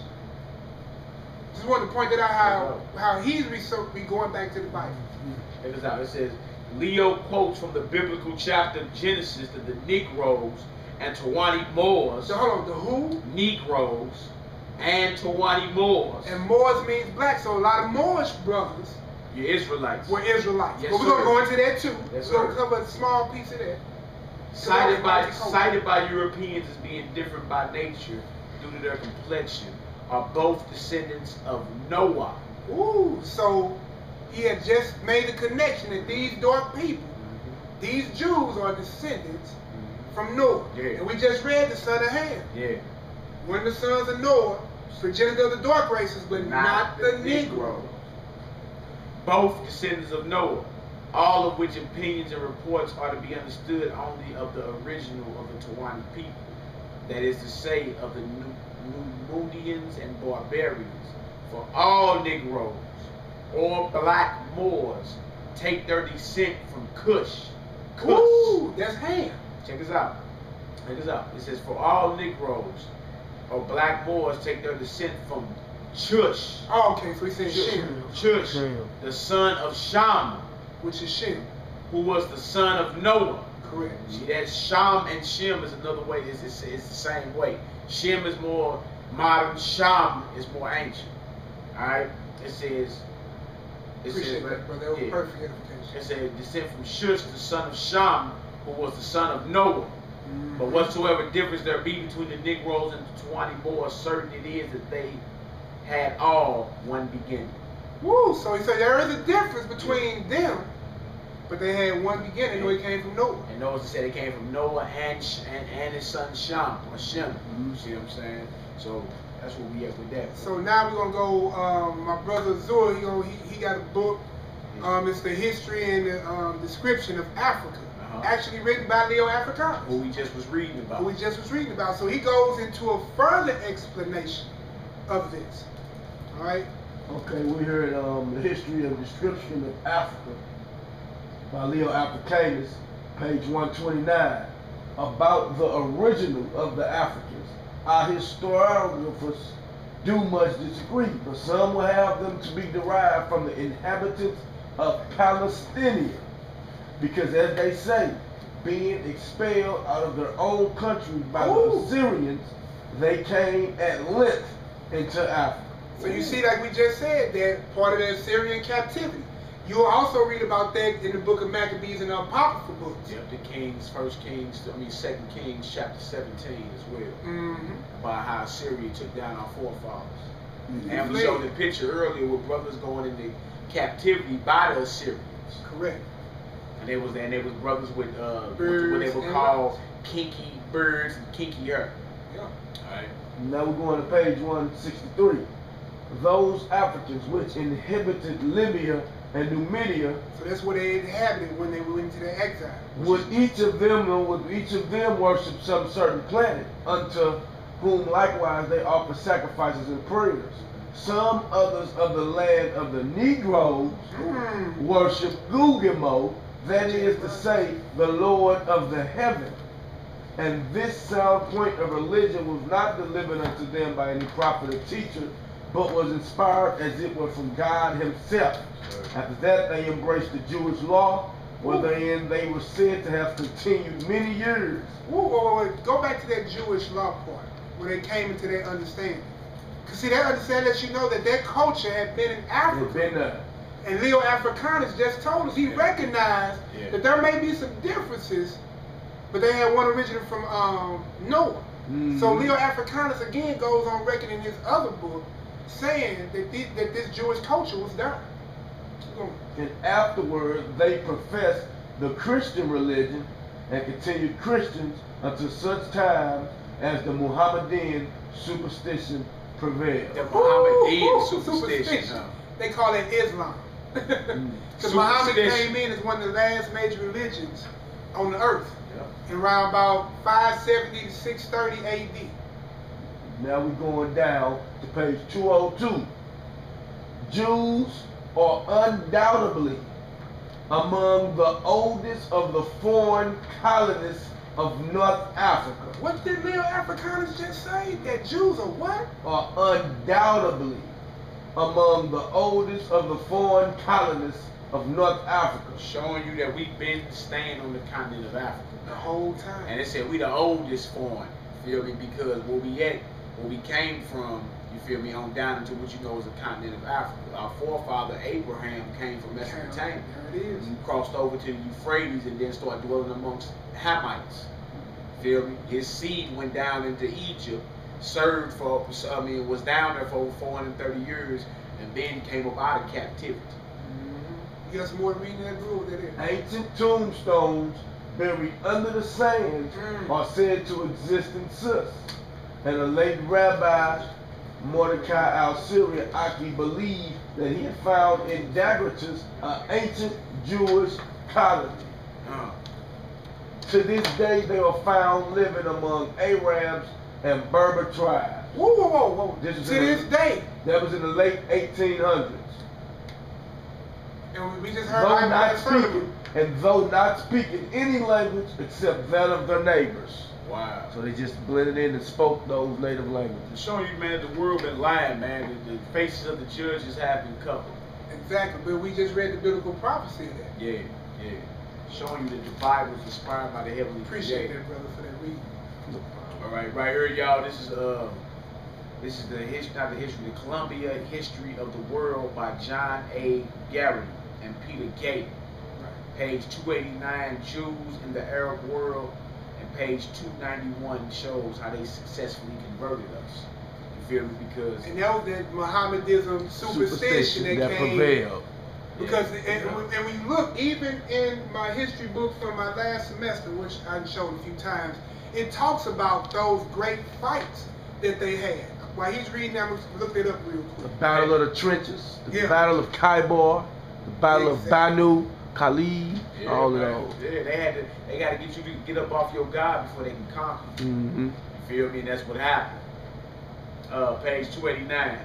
Just wanted to point that out how he's be going back to the Bible. Check this out. It says Leo quotes from the biblical chapter of Genesis that the Negroes and Tawani Moors. So hold on, the who? Negroes and Tawani Moors. And Moors means black, so a lot of Moorish brothers were Israelites. Yes, but we're gonna go into that too. Yes, we're gonna cover a small piece of that. Cited by Europeans as being different by nature due to their complexion, are both descendants of Noah. Ooh, so he had just made the connection that these dark people, these Jews, are descendants from Noah. And we just read the son of Ham. One of the sons of Noah, progenitor of the dark races, but not the Negro. Both descendants of Noah, all of which opinions and reports are to be understood only of the original of the Tawani people. That is to say, of the Numidians and barbarians. For all Negroes or black Moors take their descent from Cush. Ooh, that's Ham. Check this out. It says, for all Negroes or black Moors take their descent from Cush. Oh, okay, so he said Shem. Cush, the son of Sham. Which is Shem. Who was the son of Noah. Correct. See, that Sham and Shem is another way. It's the same way. Shem is more modern. Sham is more ancient. All right. It says. Appreciate that, brother. That was perfect edification. It says descent from Shush, the son of Sham, who was the son of Noah. But whatsoever difference there be between the Negroes and the Tawani Moors, certain it is that they had all one beginning. Woo! So he said there is a difference between them, but they had one beginning. It came from Noah. And Noah said it came from Noah and his son Shem or Shem. You see what I'm saying? So that's what we have with that. So now we're gonna go. My brother Zur, he got a book. It's the history and the description of Africa. Actually written by Leo Africanus. Who we just was reading about. So he goes into a further explanation of this. All right. Okay, we heard the history and description of Africa by Leo Africanus, page 129. About the original of the Africans, our historiographers do much disagree, but some will have them to be derived from the inhabitants of Palestine, because as they say, being expelled out of their own country by the Assyrians, they came at length into Africa. So you see, like we just said, that part of the Assyrian captivity. You'll also read about that in the book of Maccabees and the Apocryphal books. Yep, the Kings, 2 Kings, chapter 17 as well. About how Assyria took down our forefathers. And we showed the picture earlier with brothers going into captivity by the Assyrians. Correct. And they was brothers with what they would and call kinky birds and kinky hair. Yeah. Alright. Now we're going to page 163. Those Africans which inhabited Libya and Numidia, So that's where they inhabited when they went into their exile. would each of them worship some certain planet, unto whom likewise they offer sacrifices and prayers. Some others of the land of the Negroes worship Gugimo, that is to say, the Lord of the heaven. And this sound point of religion was not delivered unto them by any prophet or teacher, but was inspired as it were from God himself. After that they embraced the Jewish law, wherein they were said to have continued many years. Go back to that Jewish law part, where they came into their understanding. Because see, that understanding lets you know that their culture had been in Africa. And Leo Africanus just told us he recognized that there may be some differences, but they had one originated from Noah. So Leo Africanus again goes on record in his other book saying that this Jewish culture was there. And afterward they professed the Christian religion and continued Christians until such time as the Mohammedan superstition prevailed. The Mohammedan superstition. They call it Islam. Because Muhammad came in as one of the last major religions on the earth in around about 570 to 630 AD. Now we're going down to page 202. Jews are undoubtedly among the oldest of the foreign colonists of North Africa. What did Leo Africanus just say? That Jews are what? Are undoubtedly among the oldest of the foreign colonists of North Africa. Showing you that we've been staying on the continent of Africa the whole time. And they said we the oldest foreign, feel me? Because where we came from, you feel me, on down into what you know is the continent of Africa. Our forefather Abraham came from Mesopotamia. There it is. He crossed over to the Euphrates and then started dwelling amongst Hamites. Feel me? His seed went down into Egypt, served for, was down there for over 430 years, and then came up out of captivity. You got some more reading that rule that is. Ancient tombstones buried under the sand are said to exist in Sus. And the late Rabbi Mordecai al-Syriaci believed that he had found in Dagratus an ancient Jewish colony. To this day, they are found living among Arabs and Berber tribes. Whoa. To this day. That was in the late 1800s. And we just heard though not speaking any language except that of their neighbors. Wow. So they just blended in and spoke those native languages. I'm showing you, man, the world been lying, man. The faces of the judges have been covered. Exactly, but we just read the biblical prophecy of that. Yeah. Showing you that the Bible is inspired by the heavenly Appreciate creator. that, brother, for that reading. All right here, y'all. This is the history, not the history, the Columbia History of the World by John A. Garrity and Peter Gate. Page 289, Jews in the Arab world, and page 291 shows how they successfully converted us. You feel me? Because and that was that Mohammedanism superstition that came. Prevailed. Because and when you look, even in my history book from my last semester, which I've shown a few times, it talks about those great fights that they had. While he's reading, I'm going to look it up real quick. The Battle of the Trenches, the Battle of Khyber, the Battle of Banu, Khalid, all of those. Yeah, they got to get you to get up off your God before they can conquer. You feel me? And that's what happened. Page 289,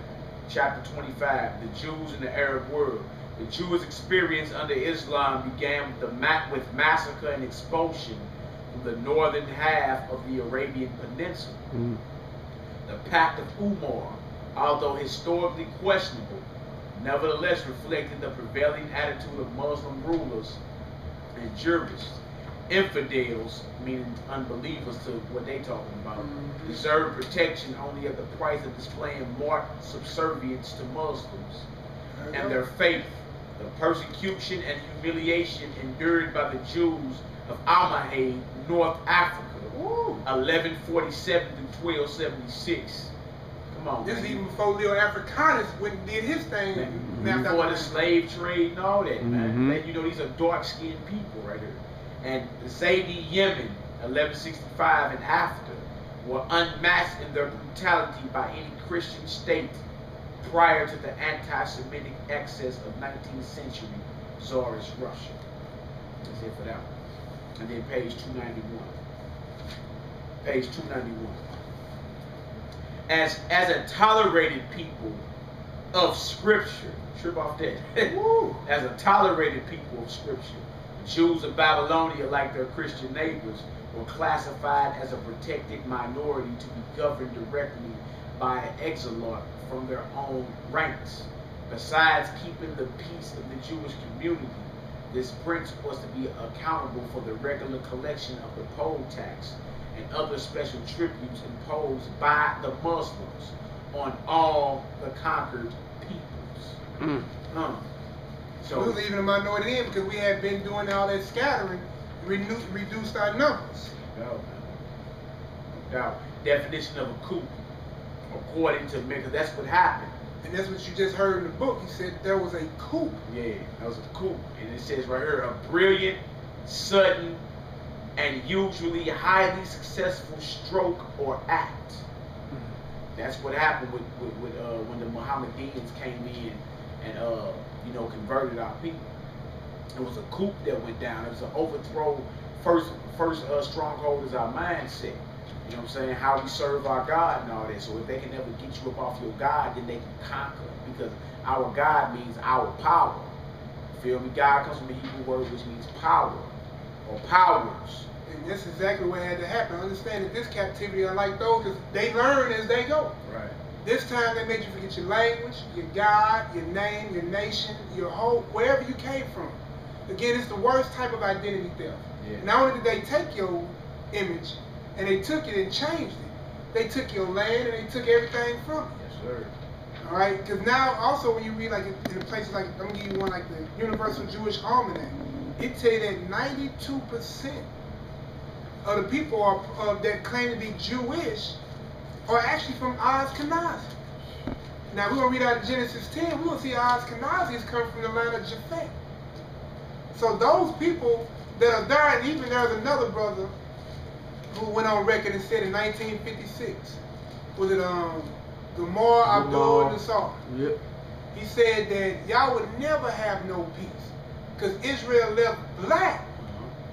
chapter 25, the Jews in the Arab world. The Jewish experience under Islam began with massacre and expulsion from the northern half of the Arabian Peninsula. The Pact of Umar, although historically questionable, nevertheless reflected the prevailing attitude of Muslim rulers and jurists. Infidels, meaning unbelievers to what they talking about, deserve protection only at the price of displaying marked subservience to Muslims and their faith. The persecution and humiliation endured by the Jews of Almahid, North Africa, 1147 to 1276. Come Come on, This man. is even before Leo Africanus went and did his thing. Mapped out Before the the slave trade and all that, man. Mhm. And, you know, these are dark-skinned people right here. And the Zaidi Yemen, 1165 and after, were unmasked in their brutality by any Christian state prior to the anti-Semitic excess of 19th century Tsarist Russia. That's it for that one. And then page 291. Page 291. As a tolerated people of Scripture, trip off that. As a tolerated people of Scripture, the Jews of Babylonia, like their Christian neighbors, were classified as a protected minority to be governed directly by an exarch from their own ranks. Besides keeping the peace of the Jewish community, this prince was to be accountable for the regular collection of the poll tax and other special tributes imposed by the Muslims on all the conquered peoples. So we was even a minority then because we had been doing all that scattering, reduced our numbers. Now, definition of a coup, according to me, because that's what happened. And that's what you just heard in the book. He said there was a coup. Yeah, that was a coup. And it says right here, a brilliant, sudden, and usually highly successful stroke or act. That's what happened with when the Mohammedans came in and you know, converted our people. It was a coup that went down. It was an overthrow. First stronghold is our mindset. You know what I'm saying? How we serve our God and all that. So if they can never get you up off your God, then they can conquer. Because our God means our power. Feel me? God comes from the Hebrew word which means power or powers. And that's exactly what had to happen. Understand that this captivity, unlike those, because they learn as they go. Right. This time they made you forget your language, your God, your name, your nation, your whole, wherever you came from. Again, it's the worst type of identity theft. Yeah. Not only did they take your image, and they took it and changed it, they took your land and they took everything from you. Yes, sir. All right, because now also when you read like in places like, I'm gonna give you one like the Universal Jewish Almanac, it tell you that 92% of the people that claim to be Jewish are actually from Ashkenazi. Now we're gonna read out of Genesis 10. We're gonna see Ashkenazis come from the land of Japheth. So those people that are there, and even there's another brother who went on record and said in 1956, was it Gamar Abdul Nassar? Yep. He said that y'all would never have no peace because Israel left black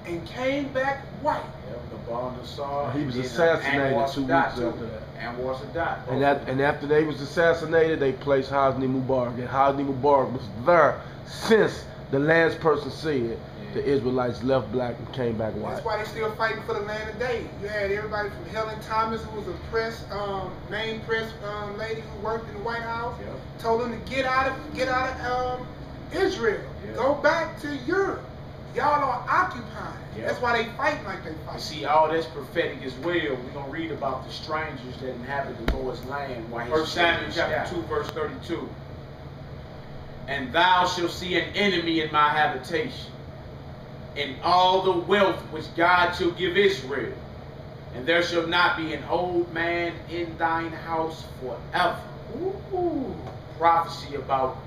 and came back white. Yep, Gamar Nassar. He was assassinated 2 weeks after that. Anwar Sadat. And after they was assassinated, they placed Hosni Mubarak. And Hosni Mubarak was there since the last person said the Israelites left black and came back white. That's why they still fighting for the land today. You had everybody from Helen Thomas, who was a main press lady who worked in the White House, told them to get out of Israel, go back to Europe. Y'all are occupying. That's why they fight like they fight. You see, all that's prophetic as well. We're gonna read about the strangers that inhabit the Lord's land. 1 Samuel chapter 2, verse 32. And thou shalt see an enemy in my habitation, in all the wealth which God shall give Israel, and there shall not be an old man in thine house forever. Ooh. Prophecy about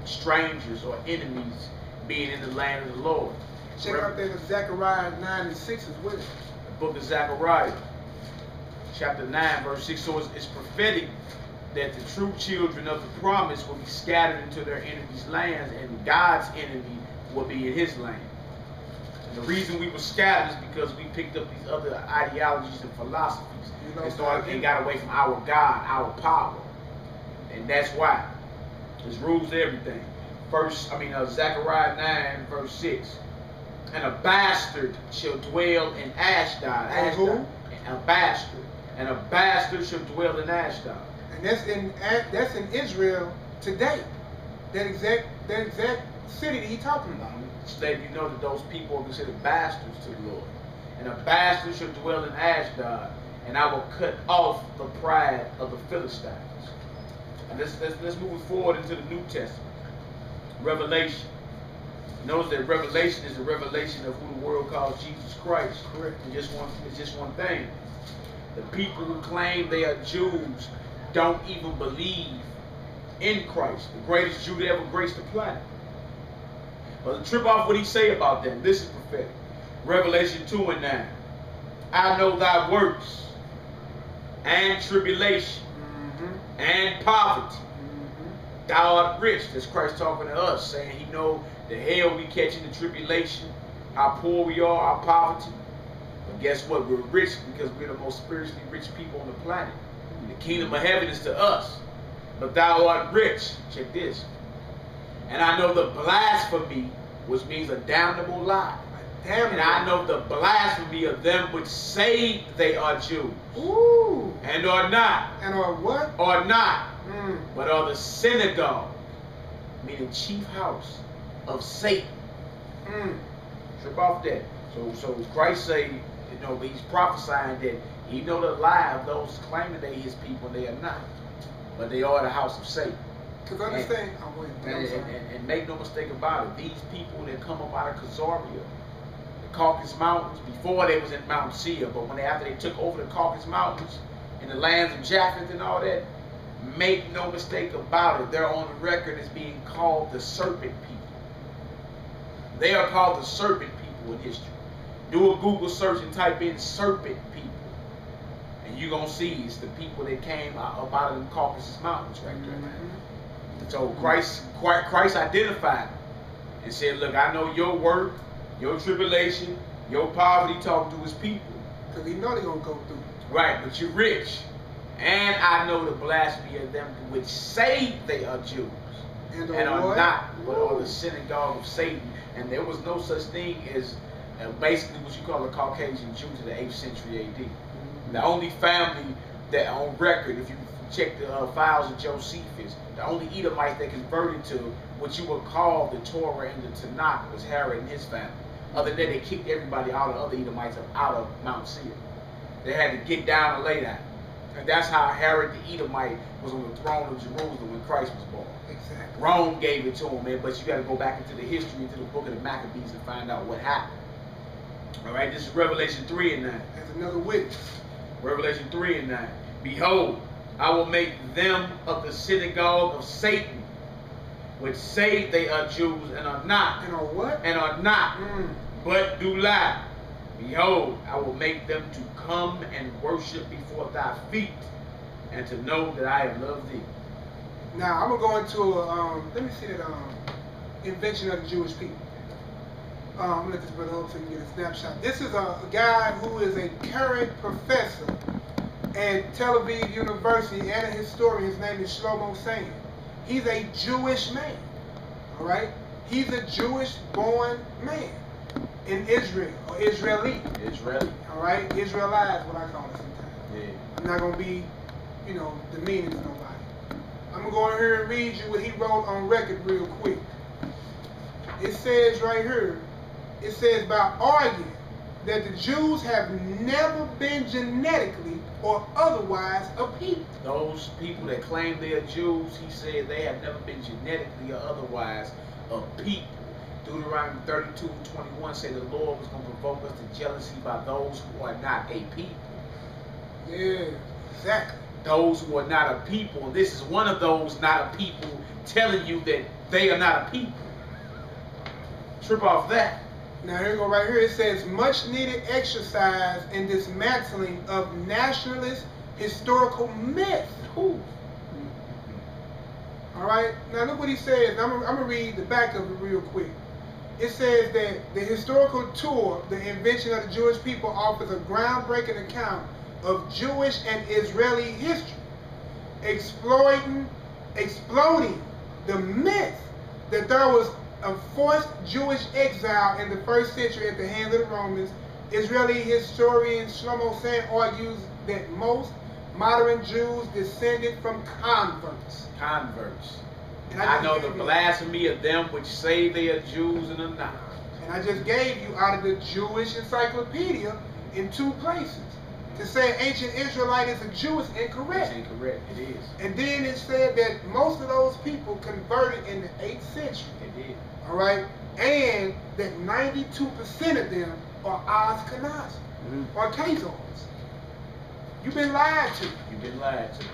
strangers or enemies being in the land of the Lord. Check out there Zechariah 9 and 6 as well. The book of Zechariah, chapter 9, verse 6. So it's prophetic that the true children of the promise will be scattered into their enemies' lands, and God's enemy will be in his land. And the reason we were scattered is because we picked up these other ideologies and philosophies and got away from our God, our power. And that's why. There's rules to everything. Zechariah 9, verse 6. And a bastard shall dwell in Ashdod. Who? A bastard. And a bastard shall dwell in Ashdod. And that's in Israel today. That exact city that he's talking about. Just letting you know that those people are considered bastards to the Lord. And a bastard shall dwell in Ashdod, and I will cut off the pride of the Philistines. And let's move forward into the New Testament. Revelation. Notice that Revelation is a revelation of who the world calls Jesus Christ. Correct. It's just one thing. The people who claim they are Jews don't even believe in Christ, the greatest Jew to ever grace the planet. But to trip off what he say about them, this is prophetic. Revelation 2:9. I know thy works and tribulation and poverty. Thou art rich. That's Christ talking to us, saying he know the hell we catch in the tribulation, how poor we are, our poverty. But guess what? We're rich because we're the most spiritually rich people on the planet. The kingdom of heaven is to us. But thou art rich. Check this. And I know the blasphemy, which means a damnable lie. And I know the blasphemy of them which say they are Jews. Ooh. And are not. And are what? Are not. But are the synagogue, meaning chief house of Satan. Trip off that. So Christ say, you know, he's prophesying that he know the lie of those claiming they his people, they are not. But they are the house of Satan. Because understand, and make no mistake about it, these people that come up out of Khazaria, the Caucasus Mountains, before they was in Mount Seir, but after they took over the Caucasus Mountains, in the lands of Japheth and all that, make no mistake about it, they're on the record as being called the serpent people. They are called the serpent people in history. Do a Google search and type in serpent people. And you're going to see it's the people that came up out of the Caucasus Mountains right there, man. So Christ identified them and said, look, I know your work, your tribulation, your poverty, talking to his people. Because he know they're going to go through. Right, but you're rich. And I know the blasphemy of them which say they are Jews and are not, but are the synagogue of Satan. And there was no such thing as basically what you call a Caucasian Jew to the 8th century AD. The only family that on record, if you check the files of Josephus, the only Edomites that converted to what you would call the Torah and the Tanakh was Herod and his family. Other than that, they kicked everybody out of other Edomites out of Mount Seir. They had to get down and lay down. And that's how Herod the Edomite was on the throne of Jerusalem when Christ was born. Exactly. Rome gave it to him, man, but you got to go back into the history, into the book of the Maccabees and find out what happened. All right, this is Revelation 3:9. That's another witness. Revelation 3:9. Behold, I will make them of the synagogue of Satan, which say they are Jews and are not. And are what? And are not, but do lie. Behold, I will make them to come and worship before thy feet, and to know that I have loved thee. Now, I'm going to go into, let me see that invention of the Jewish people. I'm going to let this brother up so you can get a snapshot. This is a guy who is a current professor at Tel Aviv University and a historian. His name is Shlomo Sain. He's a Jewish man, all right? He's a Jewish-born man in Israel, or Israeli. Israeli. All right? Israelites, what I call it sometimes. Yeah. I'm not going to be, you know, demeaning to nobody. I'm going to go in here and read you what he wrote on record real quick. It says right here, it says, by arguing that the Jews have never been genetically or otherwise a people. Those people that claim they are Jews, he said they have never been genetically or otherwise a people. Deuteronomy 32:21 said the Lord was going to provoke us to jealousy by those who are not a people. Yeah, exactly. Those who are not a people. And this is one of those not a people telling you that they are not a people. Trip off that. Now here we go right here. It says, much needed exercise in dismantling of nationalist historical myth. Ooh. All right. Now look what he says. I'm going to read the back of it real quick. It says that the historical tour, the invention of the Jewish people, offers a groundbreaking account of Jewish and Israeli history, exploding the myth that there was a forced Jewish exile in the 1st century at the hands of the Romans. Israeli historian Shlomo Sain argues that most modern Jews descended from converts. Converts. And I know the blasphemy of them which say they are Jews and are not. And I just gave you out of the Jewish encyclopedia in 2 places. To say ancient Israelite is a Jew is incorrect. It's incorrect. It is. And then it said that most of those people converted in the 8th century. They did. All right? And that 92% of them are Ashkenazi or Khazars. You've been lied to. You've been lied to.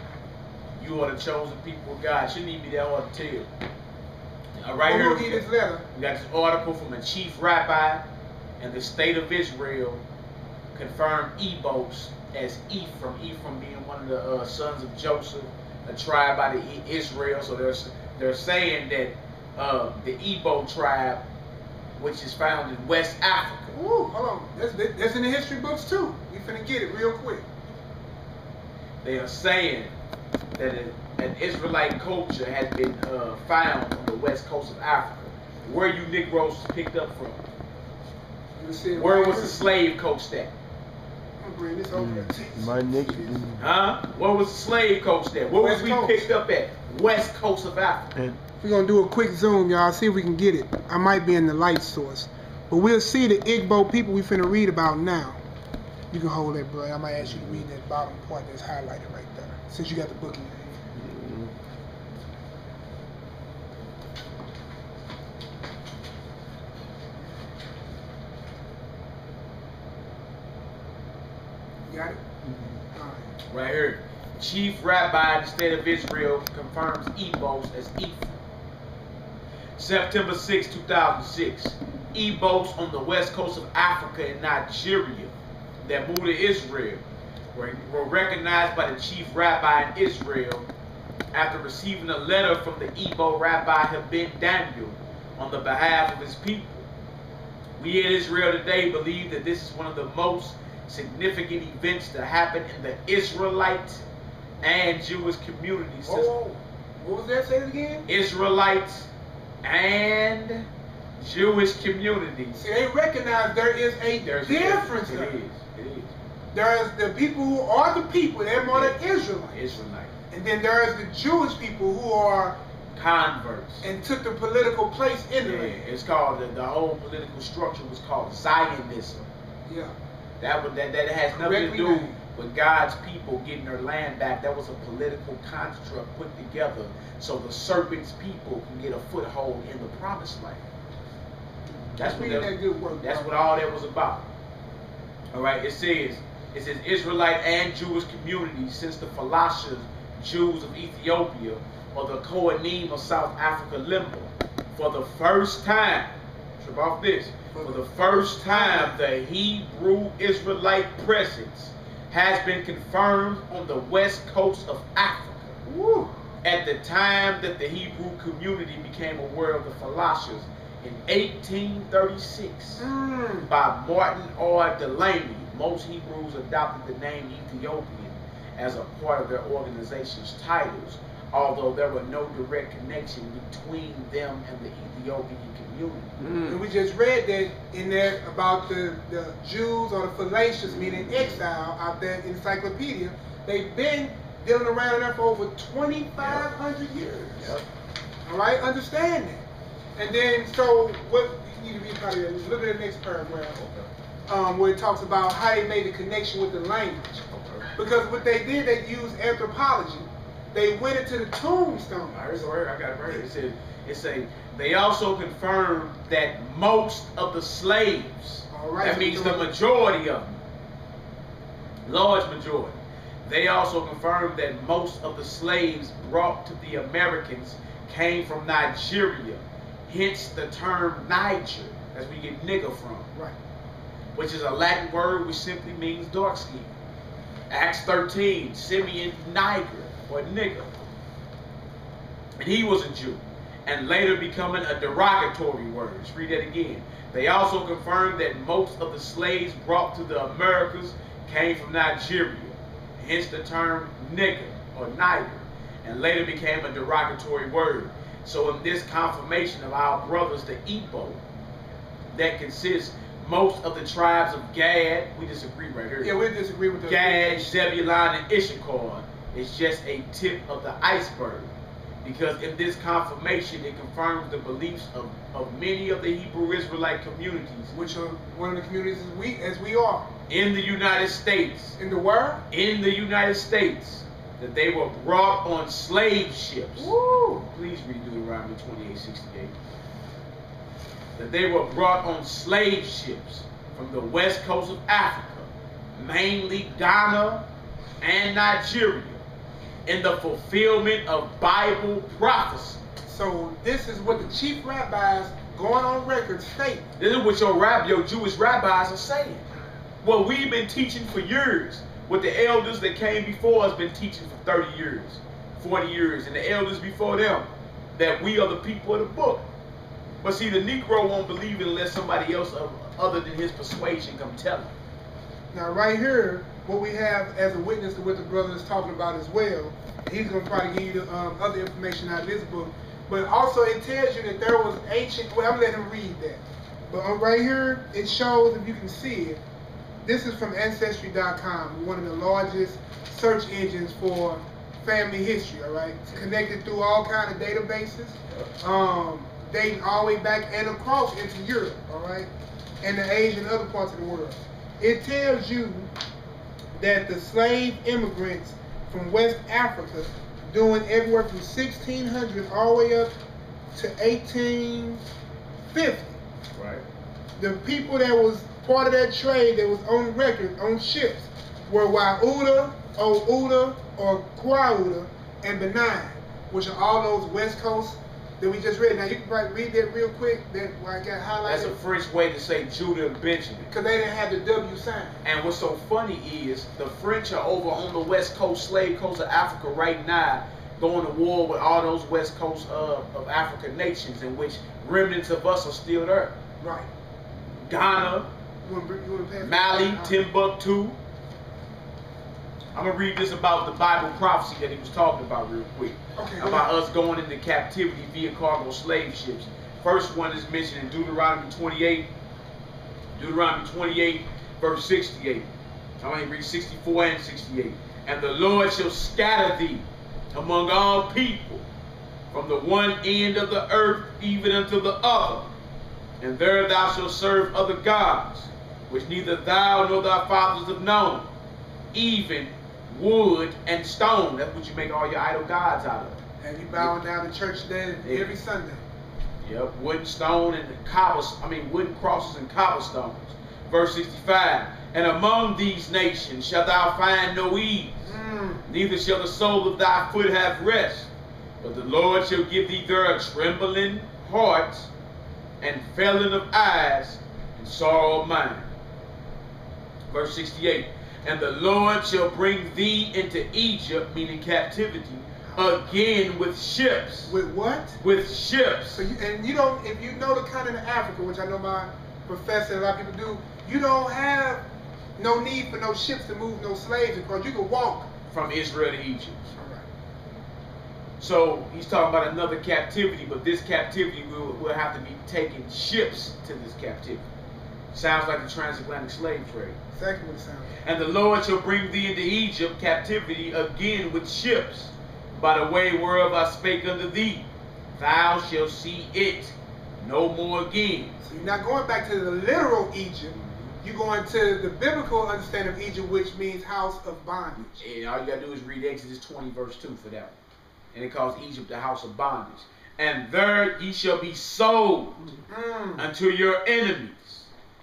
You are the chosen people of God. Shouldn't even be that hard to tell. Right We're here, gonna get this letter. we got this article from a chief rabbi in the state of Israel confirmed bouts as Ephraim. Ephraim being one of the sons of Joseph, a tribe out of Israel. So they're saying that the Igbo tribe, which is found in West Africa. Ooh, hold on. That's in the history books too. We finna get it real quick. They are saying that an Israelite culture has been found on the west coast of Africa. Where you Negroes picked up from? Where was the slave coast at? I'm gonna bring this over to My nigga. Huh? Where was the slave coast at? Where was we picked up at? West coast of Africa. We're gonna do a quick zoom, y'all. See if we can get it. I might be in the light source, but we'll see the Igbo people we finna read about now. You can hold that, bro. I might ask you to read that bottom part that's highlighted right there, since you got the book in your hand. Got it? Right here. Chief rabbi in the state of Israel confirms bouts as Ephraim. September 6, 2006. Bouts on the west coast of Africa and Nigeria that moved to Israel were recognized by the chief rabbi in Israel after receiving a letter from the Igbo rabbi Haben Daniel on the behalf of his people. We in Israel today believe that this is one of the most significant events that happened in the Israelite and Jewish communities. Oh, what was that? Say it again? Israelites and Jewish communities. See, they recognize there is a difference. It is. There is the people who are the people, they're more the Israelites. And then there is the Jewish people who are converts and took the political place in the land. It's called the whole political structure was called Zionism. Yeah. That has nothing to do with God's people getting their land back. That was a political construct put together so the serpent's people can get a foothold in the promised land. That's what all that was about. All right, it says Israelite and Jewish communities since the Falashas, Jews of Ethiopia, or the Kohanim of South Africa Limbo. For the first time, trip off this, for the first time, the Hebrew Israelite presence has been confirmed on the west coast of Africa. Woo. At the time that the Hebrew community became aware of the Falashas in 1836 by Martin R. Delaney, most Hebrews adopted the name Ethiopian as a part of their organization's titles, although there were no direct connection between them and the Ethiopian community. And we just read that in there about the Jews or the Falashas, meaning exile, out there in encyclopedia. They've been dealing around there for over 2,500 years. Yep. All right, understand that. And then, so what you need to be part of that? Look at the next paragraph, where it talks about how they made the connection with the language. Because what they did, they used anthropology. They went into the tombstone. I got it right. It says they also confirmed that most of the slaves, that means the majority of them, large majority, they also confirmed that most of the slaves brought to the Americans came from Nigeria, hence the term Niger, as we get nigger from, which is a Latin word which simply means dark skin. Acts 13, Simeon Niger, or nigger. And he was a Jew, and later becoming a derogatory word. Let's read that again. They also confirmed that most of the slaves brought to the Americas came from Nigeria, hence the term nigger or Niger, and later became a derogatory word. So in this confirmation of our brothers, the Igbo, that consists most of the tribes of Gad, we disagree right here. Yeah, we disagree with the Gad, Zebulun, and Issachar is just a tip of the iceberg. Because in this confirmation, it confirms the beliefs of many of the Hebrew Israelite communities. Which are one of the communities as we are. In the United States. In the where? In the United States. That they were brought on slave ships. Woo! Please read Deuteronomy 28:68. That they were brought on slave ships from the west coast of Africa, mainly Ghana and Nigeria, in the fulfillment of Bible prophecy. So this is what the chief rabbis going on record state. This is what your Jewish rabbis are saying. What we've been teaching for years. What the elders that came before us been teaching for 30 years, 40 years, and the elders before them, that we are the people of the book. But see, the Negro won't believe it unless somebody else other than his persuasion come tell him. Now right here, what we have as a witness to what the brother is talking about as well, he's going to probably give you the other information out of this book, but also it tells you that there was ancient, well, I'm letting him read that. But right here, it shows, if you can see it, this is from Ancestry.com, one of the largest search engines for family history, all right? It's connected through all kind of databases, dating all the way back and across into Europe, all right? And the Asia and other parts of the world. It tells you that the slave immigrants from West Africa doing everywhere from 1600 all the way up to 1850. Right. The people that was part of that trade that was on record on ships were Wauda, Ouda, or Kwauda, and Benin, which are all those West Coast that we just read. Now you can probably read that real quick. That I got highlighted. That's a French way to say Judah and Benjamin. Because they didn't have the W sign. And what's so funny is the French are over on the West Coast, slave coast of Africa right now, going to war with all those West Coast of African nations, in which remnants of us are still there. Right. Ghana, Mali, Timbuktu. I'm going to read this about the Bible prophecy that he was talking about real quick. Okay, about us going into captivity via cargo slave ships. First one is mentioned in Deuteronomy 28. Deuteronomy 28, verse 68. I'm going to read 64 and 68. And the Lord shall scatter thee among all people, from the one end of the earth even unto the other. And there thou shalt serve other gods, which neither thou nor thy fathers have known, even wood and stone. That's what you make all your idol gods out of. And you bowing down to church there every Sunday. Yep, wood and stone and wooden crosses and cobblestones. Verse 65. And among these nations shalt thou find no ease, neither shall the sole of thy foot have rest. But the Lord shall give thee there a trembling heart, and failing of eyes, and sorrow of mind. Verse 68. And the Lord shall bring thee into Egypt, meaning captivity, again with ships. With what? With ships. So if you know the continent of Africa, which I know my professor and a lot of people do, you don't have no need for no ships to move no slaves across. You can walk from Israel to Egypt. All right. So he's talking about another captivity, but this captivity will have to be taking ships to this captivity. Sounds like the transatlantic slave trade. Exactly what it sounds like. And the Lord shall bring thee into Egypt captivity again with ships, by the way whereof I spake unto thee. Thou shalt see it no more again. So you're not going back to the literal Egypt. You're going to the biblical understanding of Egypt, which means house of bondage. And all you got to do is read Exodus 20, verse 2 for that one. And it calls Egypt the house of bondage. And there ye shall be sold unto your enemies,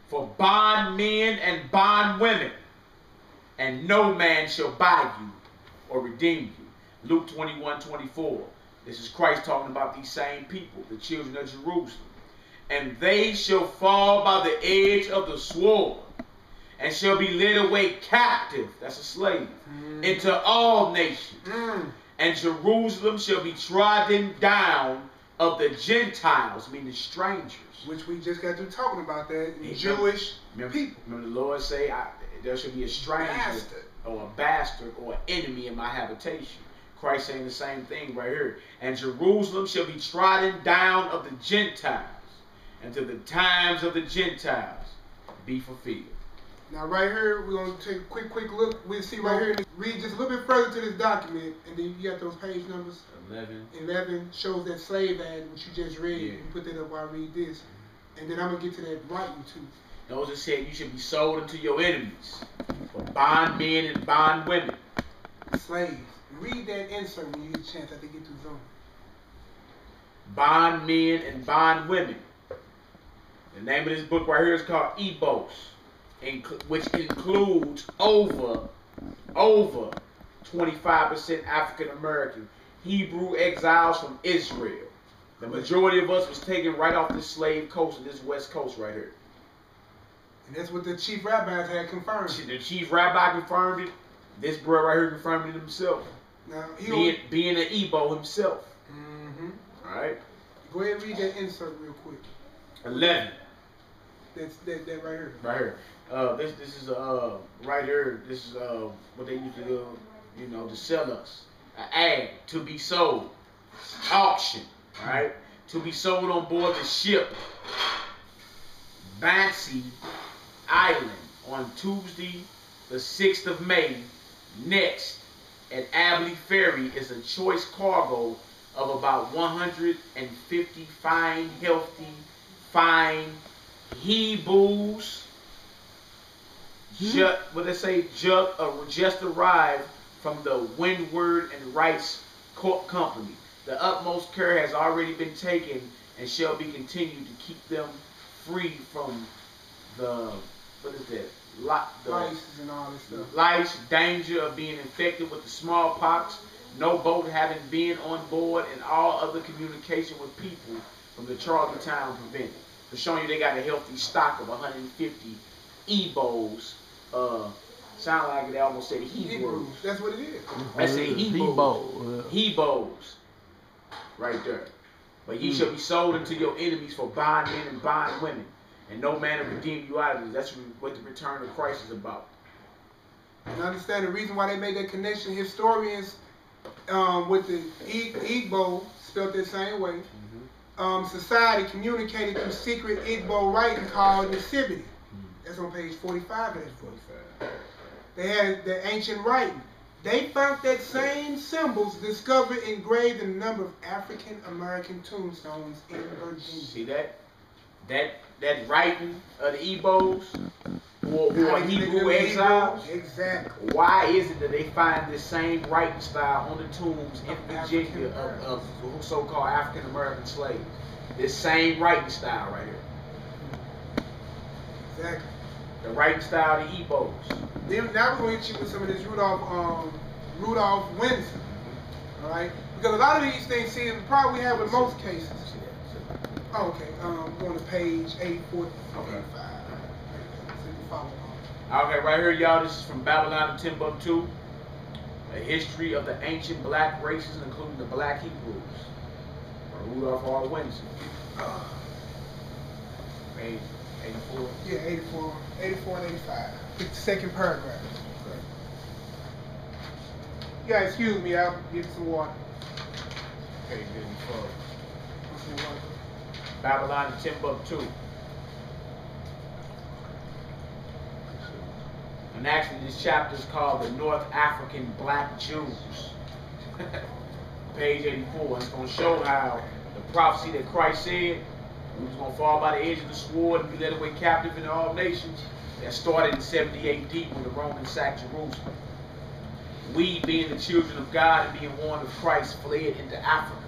for bondmen and bondwomen, and no man shall buy you or redeem you. Luke 21:24. This is Christ talking about these same people, the children of Jerusalem. And they shall fall by the edge of the sword, and shall be led away captive, that's a slave, into all nations. And Jerusalem shall be trodden down of the Gentiles, meaning strangers. Which we just got through talking about that, Jewish people. Remember the Lord say, there shall be a stranger or a bastard or an enemy in my habitation. Christ saying the same thing right here. And Jerusalem shall be trodden down of the Gentiles, until the times of the Gentiles be fulfilled. Now right here, we're going to take a quick look. We'll see right here. Read just a little bit further to this document, and then you got those page numbers. 11 shows that slave ad, which you just read. Yeah. You put that up while I read this. And then I'm going to get to that writing too. Those that said you should be sold unto your enemies, for bondmen and bondwomen. Slaves. Read that insert when you get a chance after you get through zone. Bondmen and bondwomen. The name of this book right here is called Ebos, which includes over 25% African American. Hebrew exiles from Israel. The majority of us was taken right off this slave coast and this west coast right here. And that's what the chief rabbis had confirmed. The chief rabbi confirmed it. This bro right here confirmed it himself. Now, being an Igbo himself. Mm-hmm. All right. Go ahead and read that insert real quick. 11. That's that right here. Right here. This is right here. This is what they used to do, you know, to sell us. An ad to be sold. Auction. All right. To be sold on board the ship Bansi Island on Tuesday, the 6th of May. Next, at Abley Ferry is a choice cargo of about 150 fine, healthy, fine Hebrews. Just arrived from the Windward and Rice Company. The utmost care has already been taken and shall be continued to keep them free from the, what is that? Lice and all this stuff. Lice, danger of being infected with the smallpox, no boat having been on board, and all other communication with people from the Charlottetown prevented. For showing you they got a healthy stock of 150 Igbos. Sound like they almost said Hebrews. That's what it is. I say Hebrews. Hebrews. Right there. But ye shall be sold unto your enemies for bondmen and bondwomen. And no man will redeem you out of this. That's what the return of Christ is about. And understand the reason why they made that connection. Historians with the Igbo spelled the same way. Society communicated through secret Igbo writing called Nativity. That's on page 45 of that book. They had the ancient writing. They found that same symbols discovered engraved in a number of African American tombstones in Virginia. See that? That writing of the Igbos or Hebrew exiles? Exactly. Why is it that they find this same writing style on the tombs in Virginia of so-called African American slaves? This same writing style right here. Exactly. The writing style of the Igbos. Then now we're going to hit you with some of this Rudolph Windsor. All right? Because a lot of these things, see, the problem we have with most cases. Oh, okay. Going to page 84 to 85. Okay, right here, y'all. This is from Babylon to Timbuktu. A history of the ancient black races, including the black Hebrews. Rudolph R. Windsor. Page 84. Yeah, 84 and 85. It's the second paragraph. Okay. You guys, excuse me, I'll get some water. Okay, good. Some water. Babylon to Timbuktu. And actually, this chapter is called the North African Black Jews. Page 84. It's going to show how the prophecy that Christ said we was going to fall by the edge of the sword and be led away captive in all nations. That started in 70 AD when the Romans sacked Jerusalem. We, being the children of God and being warned of Christ, fled into Africa.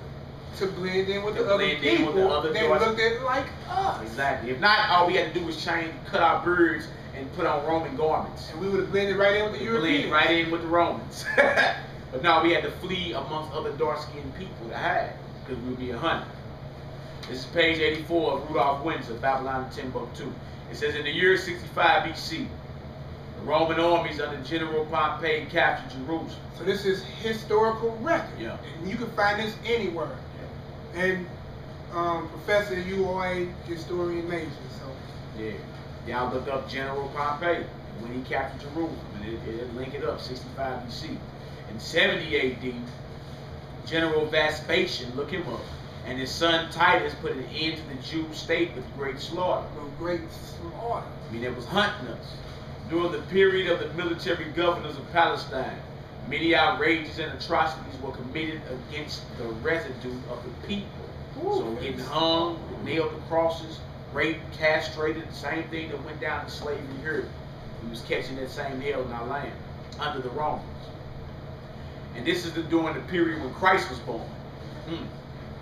To blend in with the other people that looked at like us. Exactly. If not, all we had to do was cut our beards and put on Roman garments. And we would have blended right in with the Europeans. Blended right in with the Romans. But no, we had to flee amongst other dark-skinned people to hide because we would be 100. This is page 84 of Rudolph Windsor, Babylon to Timbuktu. It says, in the year 65 BC, the Roman armies under General Pompey captured Jerusalem. So this is historical record. Yeah. And you can find this anywhere. Yeah. And Professor, you are a historian major, so. Yeah. Y'all look up General Pompey when he captured Jerusalem, and it link it up, 65 BC. In 70 AD, General Vespasian, look him up, and his son Titus put an end to the Jew state with great slaughter. Great slaughter. I mean, it was hunting us. During the period of the military governors of Palestine, many outrages and atrocities were committed against the residue of the people. Ooh, so getting hung, nailed to crosses, raped, castrated, the same thing that went down to slavery here. We was catching that same hell in our land under the Romans. And this is during the period when Christ was born.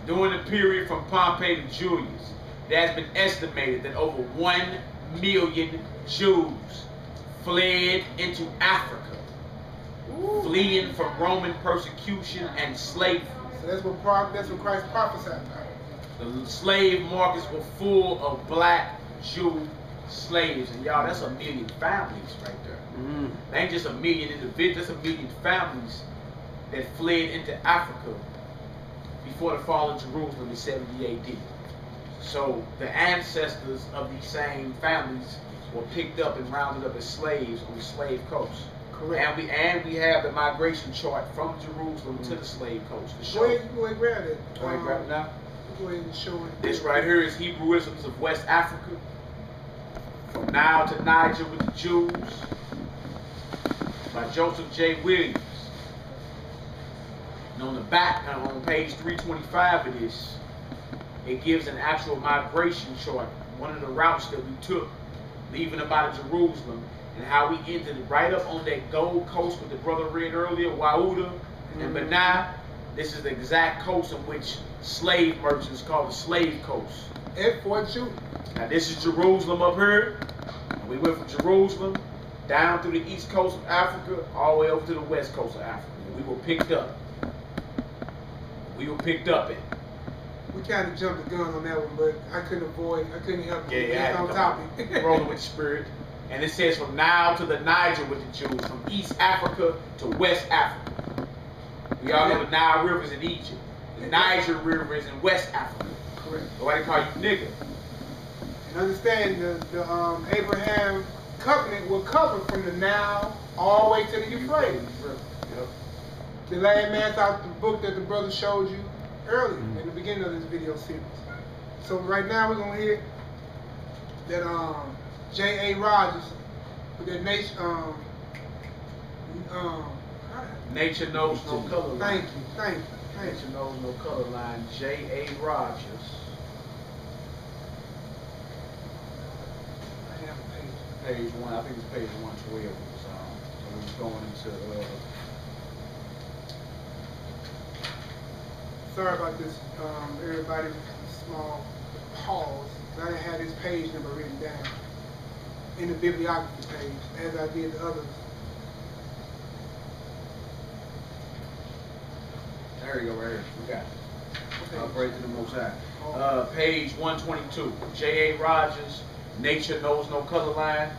During the period from Pompey to Julius, it has been estimated that over 1 million Jews fled into Africa. fleeing from Roman persecution and slavery. So that's what Christ prophesied about. The slave markets were full of black Jew slaves, and y'all, that's 1 million families right there. They ain't just 1 million individuals, that's 1 million families that fled into Africa before the fall of Jerusalem in 70 AD. So the ancestors of these same families were picked up and rounded up as slaves on the slave coast. Correct. And we have the migration chart from Jerusalem to the slave coast to show. Go ahead and grab it. Go ahead and grab it now. Go ahead and show it. This right here is Hebrewisms of West Africa. From Nile to Niger with the Jews, by Joseph J. Williams. And on the back, on page 325 of this, it gives an actual migration chart, one of the routes that we took, leaving up out of Jerusalem, and how we ended right up on that Gold Coast with the brother read earlier, Wauda and Benin. This is the exact coast in which slave merchants call the Slave Coast. At Fort Judah. Now this is Jerusalem up here. We went from Jerusalem down through the east coast of Africa, all the way over to the west coast of Africa. We were picked up. We kind of jumped the gun on that one, but I couldn't help it. Yeah, on topic. Rolling with the spirit. And it says from Nile to the Niger with the Jews, from East Africa to West Africa. We all know the Nile River is in Egypt. The Niger River is in West Africa. Correct. Nobody call you nigga. And understand the Abraham covenant will cover from the Nile all the way to the Euphrates. Yep. The last man out the book that the brother showed you earlier in the beginning of this video series. So right now we're gonna hear that J.A. Rogers with that nature Nature knows no color line. Thank you. Nature knows no color line. J.A. Rogers. Page 1, I think it's page 112. So we're going into. Sorry about this, everybody. Small pause. I didn't have this page number written down in the bibliography page, as I did the others. There you go, right here. We got it. Okay. I'll praise to the Most High. Page 122. J.A. Rogers. Nature knows no color line.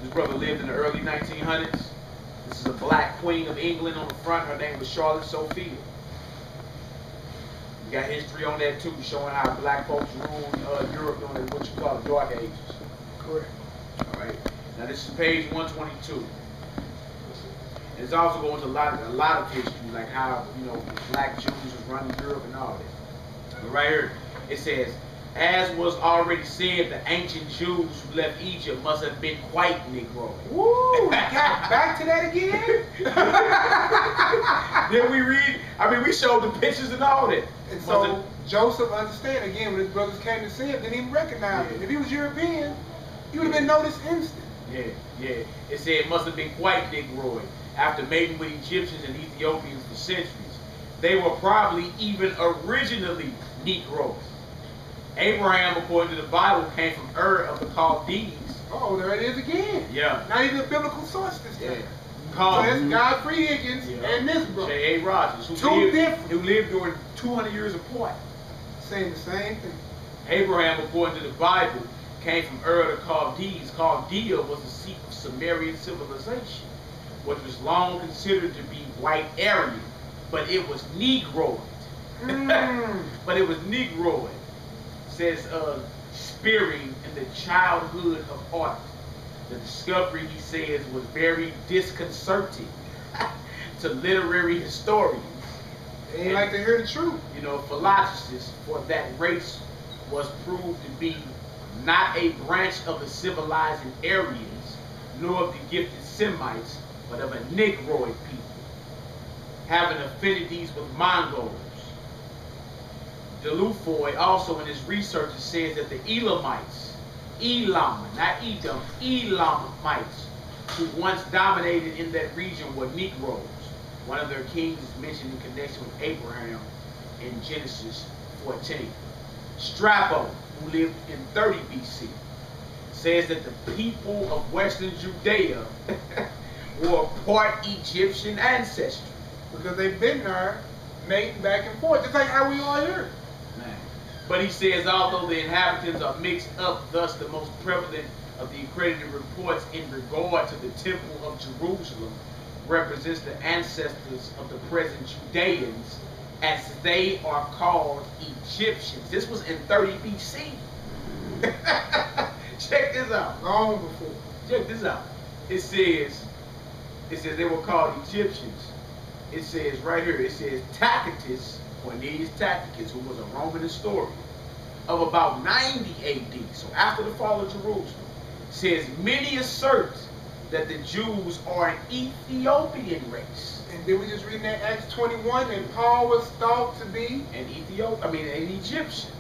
This brother lived in the early 1900s. This is a black queen of England on the front. Her name was Charlotte Sophia. You got history on that too, showing how black folks ruled Europe during what you call the Dark Ages. Correct. All right. Now this is page 122. It's also going to a lot of history, like how black Jews was running Europe and all that. But right here, it says, as was already said, the ancient Jews who left Egypt must have been quite Negro. Woo! Got back to that again? Then we read, we showed the pictures and all that. And so Joseph, understand again, when his brothers came to see him, didn't even recognize him. If he was European, he would have been noticed instant. Yeah. It said it must have been quite Negroid. After mating with Egyptians and Ethiopians for centuries, they were probably even originally Negroes. Abraham, according to the Bible, came from Ur of the Chaldees. Oh, there it is again. Yeah. Not even a biblical source this time. So that's Godfrey Higgins and this brother. J.A. Rogers, who lived during 200 years apart. Saying the same thing. Abraham, according to the Bible, came from Ur of the Chaldees. Chaldea was the seat of Sumerian civilization, which was long considered to be white Aryan, but it was Negroid. But it was Negroid. Says spearing in the childhood of art. The discovery, he says, was very disconcerting to literary historians. They ain't like to hear the truth. Philologists, for that race was proved to be not a branch of the civilizing Aryans, nor of the gifted Semites, but of a Negroid people, having affinities with Mongols. Delufoy also in his research says that the Elamites, Elam, not Edom, Elamites, who once dominated in that region were Negroes. One of their kings is mentioned in connection with Abraham in Genesis 14. Strabo, who lived in 30 BC, says that the people of Western Judea were part Egyptian ancestry. Because they've been there, mating back and forth, just like how we are here. Man. But he says, although the inhabitants are mixed up, thus the most prevalent of the accredited reports in regard to the Temple of Jerusalem represents the ancestors of the present Judeans, as they are called Egyptians. This was in 30 BC. Check this out. Long before. Check this out. It says they were called Egyptians. It says right here, it says Tacitus, Cornelius Tacitus, who was a Roman historian of about 90 AD, so after the fall of Jerusalem, says many assert that the Jews are an Ethiopian race. And then we just reading that Acts 21, and Paul was thought to be An Egyptian.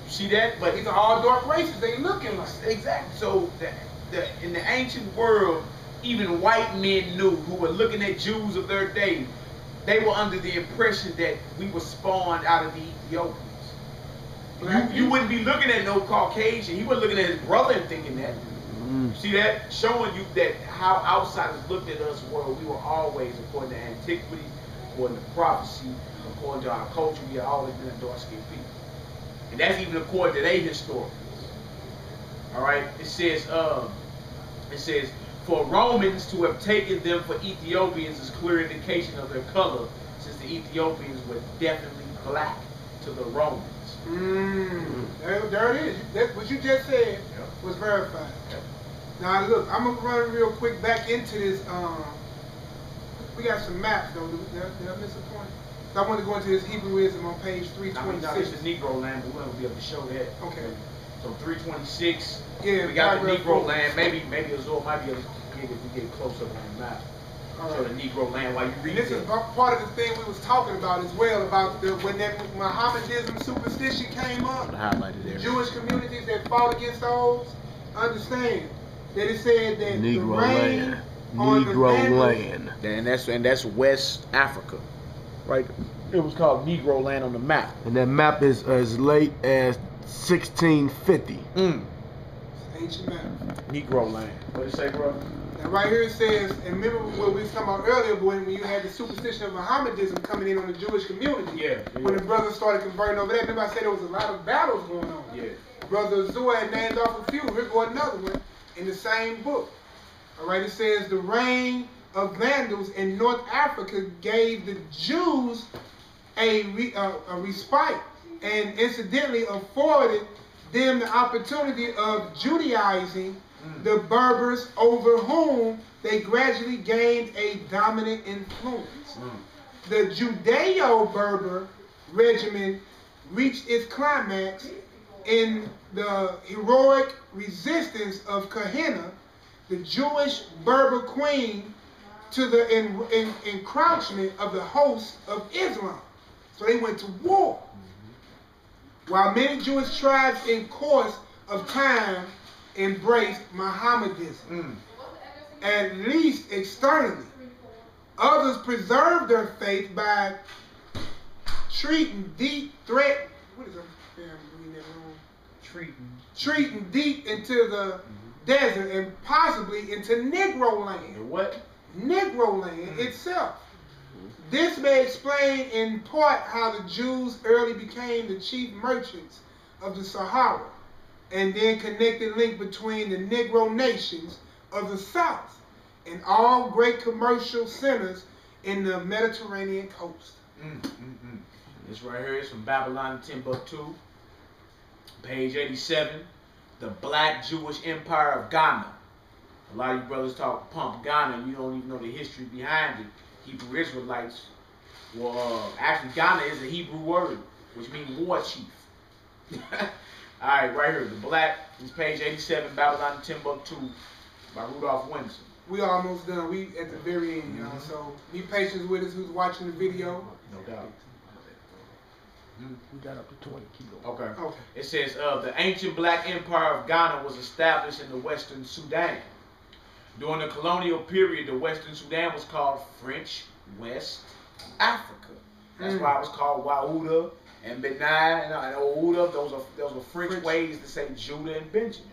You see that? But these are all dark races. They looking like. exactly. So in the ancient world, even white men knew, who were looking at Jews of their day, they were under the impression that we were spawned out of the Ethiopians. You wouldn't be looking at no Caucasian. He wasn't looking at his brother and thinking that. See that? Showing you that how outsiders looked at us were we were always, according to antiquity, according to prophecy, according to our culture, we have always been a dark-skinned people. And that's even according to their historians. Alright? It says, for Romans to have taken them for Ethiopians is clear indication of their color, since the Ethiopians were definitely black to the Romans. There it is. That's what you just said was verified. Yep. Now look, I'm gonna run real quick back into this. We got some maps though. Did I miss a point? So I want to go into this Hebrewism on page 326. It's the Negro land, but we won't be able to show that. Okay. So 326. Yeah, we got the Negro 4. land. Maybe Azor might be able to get it if we get close up on the map. So the Negro land while you read this is part of the thing we was talking about as well, about when that Mohammedanism superstition came up. Highlighted Jewish communities that fought against those, understand that it said that Negro the rain land. on Negro the land. And that's West Africa, right? It was called Negro land on the map. And that map is as late as 1650. Ancient map. Negro land. What did it say, bro? Now right here it says, and remember what we was talking about earlier, when you had the superstition of Mohammedanism coming in on the Jewish community. Yeah. When the brothers started converting over there, remember I said there was a lot of battles going on. Yeah. Brother Zua had named off a few. Here go another one in the same book. All right, it says the reign of Vandals in North Africa gave the Jews a respite, and incidentally afforded them the opportunity of Judaizing the Berbers, over whom they gradually gained a dominant influence. The Judeo-Berber regimen reached its climax in the heroic resistance of Kahina, the Jewish Berber queen, to the encroachment of the host of Islam. So they went to war. While many Jewish tribes in course of time embraced Mohammedanism, at least externally. Others preserved their faith by treating deep deep into the desert and possibly into Negro land. The what? Negro land itself. This may explain in part how the Jews early became the chief merchants of the Sahara, and then connected link between the Negro nations of the South and all great commercial centers in the Mediterranean coast. This right here is from Babylon, Timbuktu, page 87, the Black Jewish Empire of Ghana. A lot of you brothers talk pump Ghana, and you don't even know the history behind it. Hebrew Israelites, actually Ghana is a Hebrew word, which means war chief. Alright, right here, the Black, this page 87, Babylon, Timbuktu, by Rudolph Winston. We almost done. We at the very end, y'all. So be patient with us who's watching the video. No doubt. We got up to 20 kilos. Okay. It says, the ancient Black Empire of Ghana was established in the Western Sudan. During the colonial period, the Western Sudan was called French West Africa. That's why it was called Wauda and Benai and Ouda. Those are French ways to say Judah and Benjamin.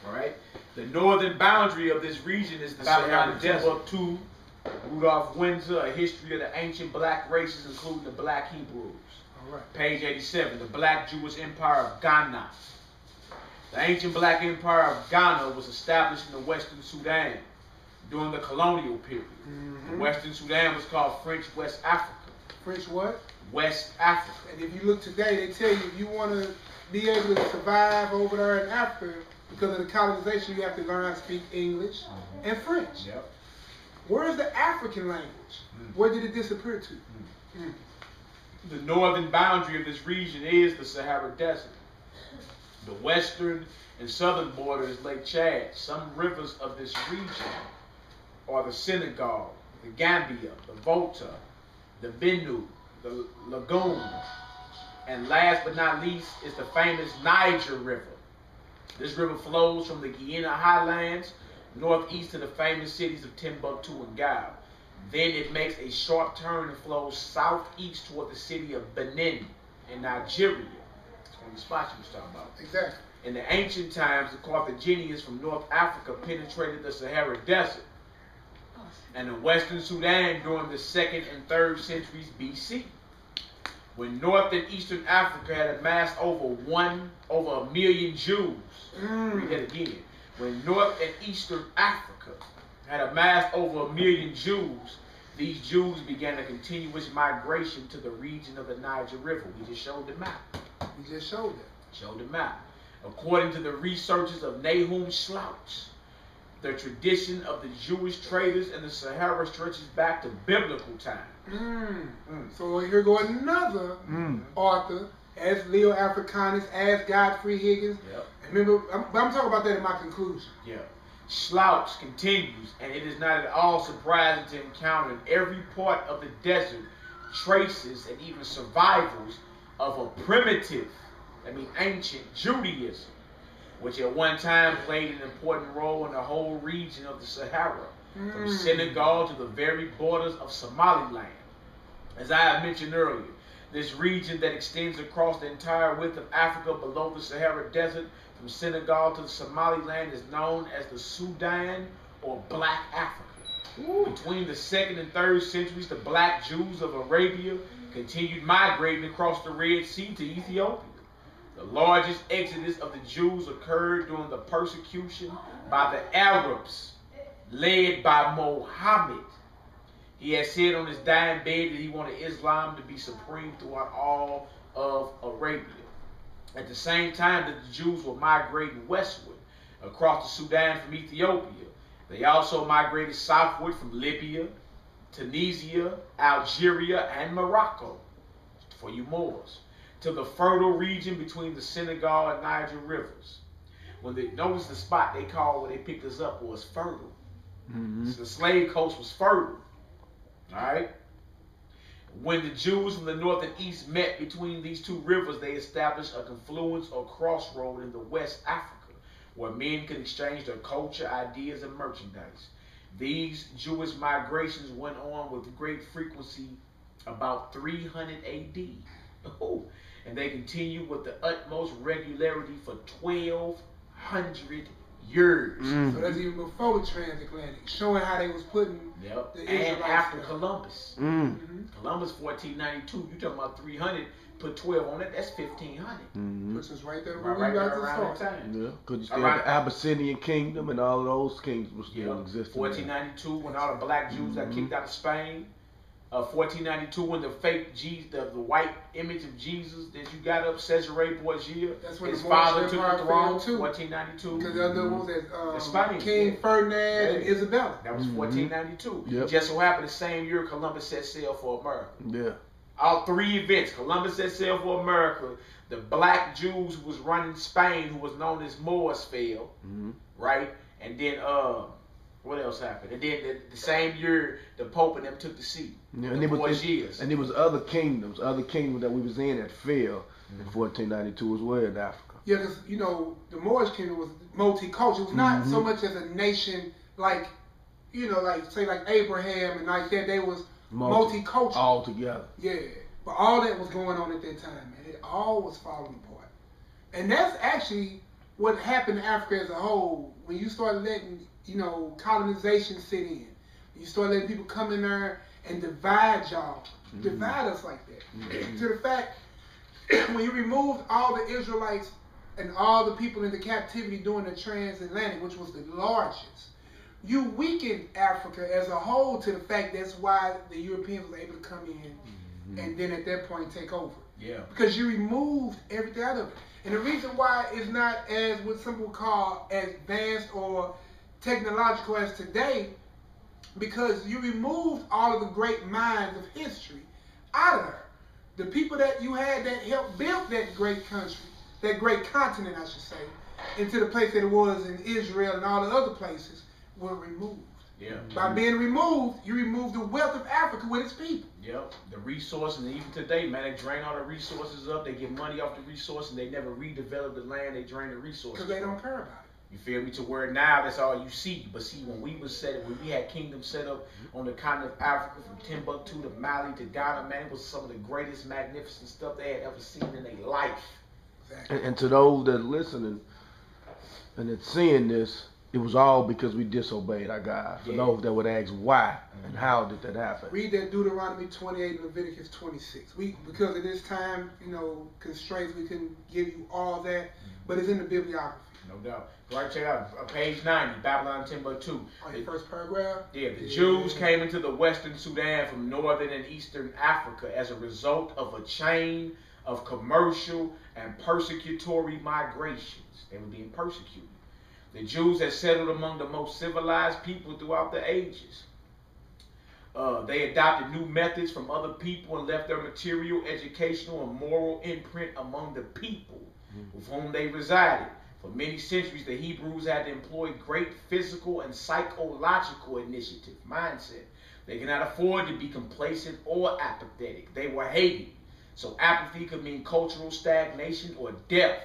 All right. The northern boundary of this region is the Sahara Desert. To Rudolph Windsor, A History of the Ancient Black Races, including the Black Hebrews. All right. Page 87, the Black Jewish Empire of Ghana. The ancient Black Empire of Ghana was established in the Western Sudan during the colonial period. The Western Sudan was called French West Africa. French what? West Africa. And if you look today, they tell you if you want to be able to survive over there in Africa, because of the colonization, you have to learn how to speak English and French. Yep. Where is the African language? Where did it disappear to? The northern boundary of this region is the Sahara Desert. The western and southern border is Lake Chad. Some rivers of this region are the Senegal, the Gambia, the Volta, the Benue, the Lagoon, and last but not least is the famous Niger River. This river flows from the Guiana highlands northeast to the famous cities of Timbuktu and Gao. Then it makes a sharp turn and flows southeast toward the city of Benin in Nigeria. That's one of the spots you was talking about. Exactly. In the ancient times, the Carthaginians from North Africa penetrated the Sahara Desert and the Western Sudan during the 2nd and 3rd centuries BC. When North and Eastern Africa had amassed over a million Jews. Read that again. When North and Eastern Africa had amassed over 1 million Jews, these Jews began a continuous migration to the region of the Niger River. We just showed the map. We just showed it. Showed the map. According to the researches of Nahum Slouch, the tradition of the Jewish traders in the Sahara stretches back to biblical time. So here go another author, as Leo Africanus, as Godfrey Higgins. Yep. Remember, I'm talking about that in my conclusion. Yeah. Slouch continues, and it is not at all surprising to encounter in every part of the desert traces and even survivals of a primitive, ancient Judaism, which at one time played an important role in the whole region of the Sahara, from Senegal to the very borders of Somaliland. As I have mentioned earlier, this region that extends across the entire width of Africa below the Sahara Desert, from Senegal to the Somaliland, is known as the Sudan or Black Africa. Between the 2nd and 3rd centuries, the black Jews of Arabia continued migrating across the Red Sea to Ethiopia. The largest exodus of the Jews occurred during the persecution by the Arabs, led by Muhammad. He had said on his dying bed that he wanted Islam to be supreme throughout all of Arabia. At the same time that the Jews were migrating westward across the Sudan from Ethiopia, they also migrated southward from Libya, Tunisia, Algeria, and Morocco, for you Moors, to the fertile region between the Senegal and Niger rivers. When they noticed the spot they called where they picked us up was fertile. So the slave coast was fertile. Alright? When the Jews from the north and east met between these two rivers, they established a confluence or crossroad in the West Africa, where men could exchange their culture, ideas, and merchandise. These Jewish migrations went on with great frequency about 300 AD. And they continued with the utmost regularity for 1,200 years. So that's even before the transatlantic, showing how they was putting the Israelites and after down. Columbus. Columbus 1492, you talking about 300, put 12 on it, that's 1,500. Puts us right there Right around that time. Yeah, because you still had the Abyssinian kingdom and all of those kingdoms were still existing. 1492, when all the black Jews got kicked out of Spain. 1492, when the fake Jesus, the white image of Jesus that you got up, Cesare Borgia, that's when his the father took the throne. Too. 1492. Because the other one that King Ferdinand and Isabella. That was 1492. Yep. Just so happened the same year Columbus set sail for America. Yeah. All three events. Columbus set sail for America. The black Jews who was running Spain, who was known as Moors, fell. Right? And then what else happened? And then the same year, the Pope and them took the seat. Yeah, and there was other kingdoms that we was in that fell in 1492 as well in Africa. Yeah, because the Moorish kingdom was multicultural. It was not so much as a nation like Abraham and like that. They was multicultural all together. Yeah, but all that was going on at that time, man. It all was falling apart, and that's actually what happened to Africa as a whole. when you start letting, colonization sit in, you start letting people come in there and divide y'all, divide us like that, to the fact, when you removed all the Israelites and all the people into captivity during the transatlantic, which was the largest, you weakened Africa as a whole, to the fact that's why the Europeans were able to come in and then at that point take over. Yeah. Because you removed everything out of it. And the reason why it's not as what some people call advanced or technological as today, because you removed all of the great minds of history out of there. The people that you had that helped build that great country, that great continent, I should say, into the place that it was in Israel and all the other places, were removed. Yeah. By being removed, you remove the wealth of Africa with its people. Yep. The resources, and even today, man, they drain all the resources up. They get money off the resources, and they never redevelop the land. They drain the resources. Because they don't care about it. You feel me? To where now that's all you see. But see, when we had kingdoms set up on the continent of Africa, from Timbuktu to Mali to Ghana, man, it was some of the greatest, magnificent stuff they had ever seen in their life. Exactly. And to those that are listening and that's seeing this, it was all because we disobeyed our God. For those that would ask why and how did that happen. Read that Deuteronomy 28 and Leviticus 26. Because of this time, constraints, we couldn't give you all that, but it's in the bibliography. No doubt. Right, check out page 90, Babylon Timbuktu. The first paragraph? Yeah, the Jews came into the western Sudan from northern and eastern Africa as a result of a chain of commercial and persecutory migrations. They were being persecuted. The Jews had settled among the most civilized people throughout the ages. They adopted new methods from other people and left their material, educational, and moral imprint among the people with whom they resided. For many centuries, the Hebrews had to employ great physical and psychological initiative, mindset. They cannot afford to be complacent or apathetic. They were hated. So apathy could mean cultural stagnation or death.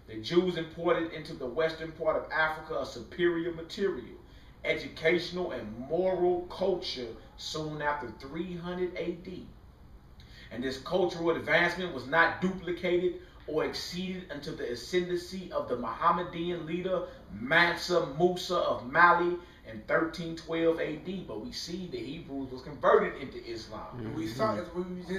The Jews imported into the western part of Africa a superior material, educational, and moral culture soon after 300 AD. And this cultural advancement was not duplicated or exceeded until the ascendancy of the Mohammedan leader Mansa Musa of Mali in 1312 AD. But we see the Hebrews was converted into Islam. We saw this.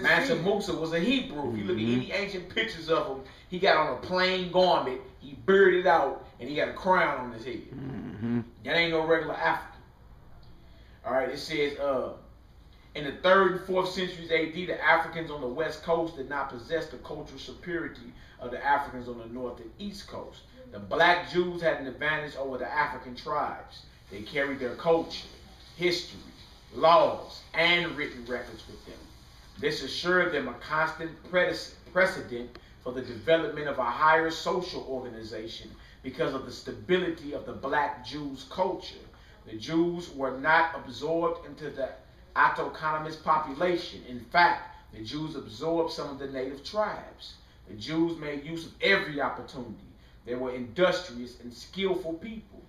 Mansa Musa was a Hebrew. If you look at any ancient pictures of him, he got on a plain garment, he bearded out, and he got a crown on his head. That ain't no regular African. All right, it says, in the 3rd and 4th centuries AD, the Africans on the west coast did not possess the cultural superiority of the Africans on the north and east coast. The black Jews had an advantage over the African tribes. They carried their culture, history, laws, and written records with them. This assured them a constant precedent for the development of a higher social organization because of the stability of the black Jews' culture. The Jews were not absorbed into the autochthonous population. In fact, the Jews absorbed some of the native tribes. The Jews made use of every opportunity. They were industrious and skillful people.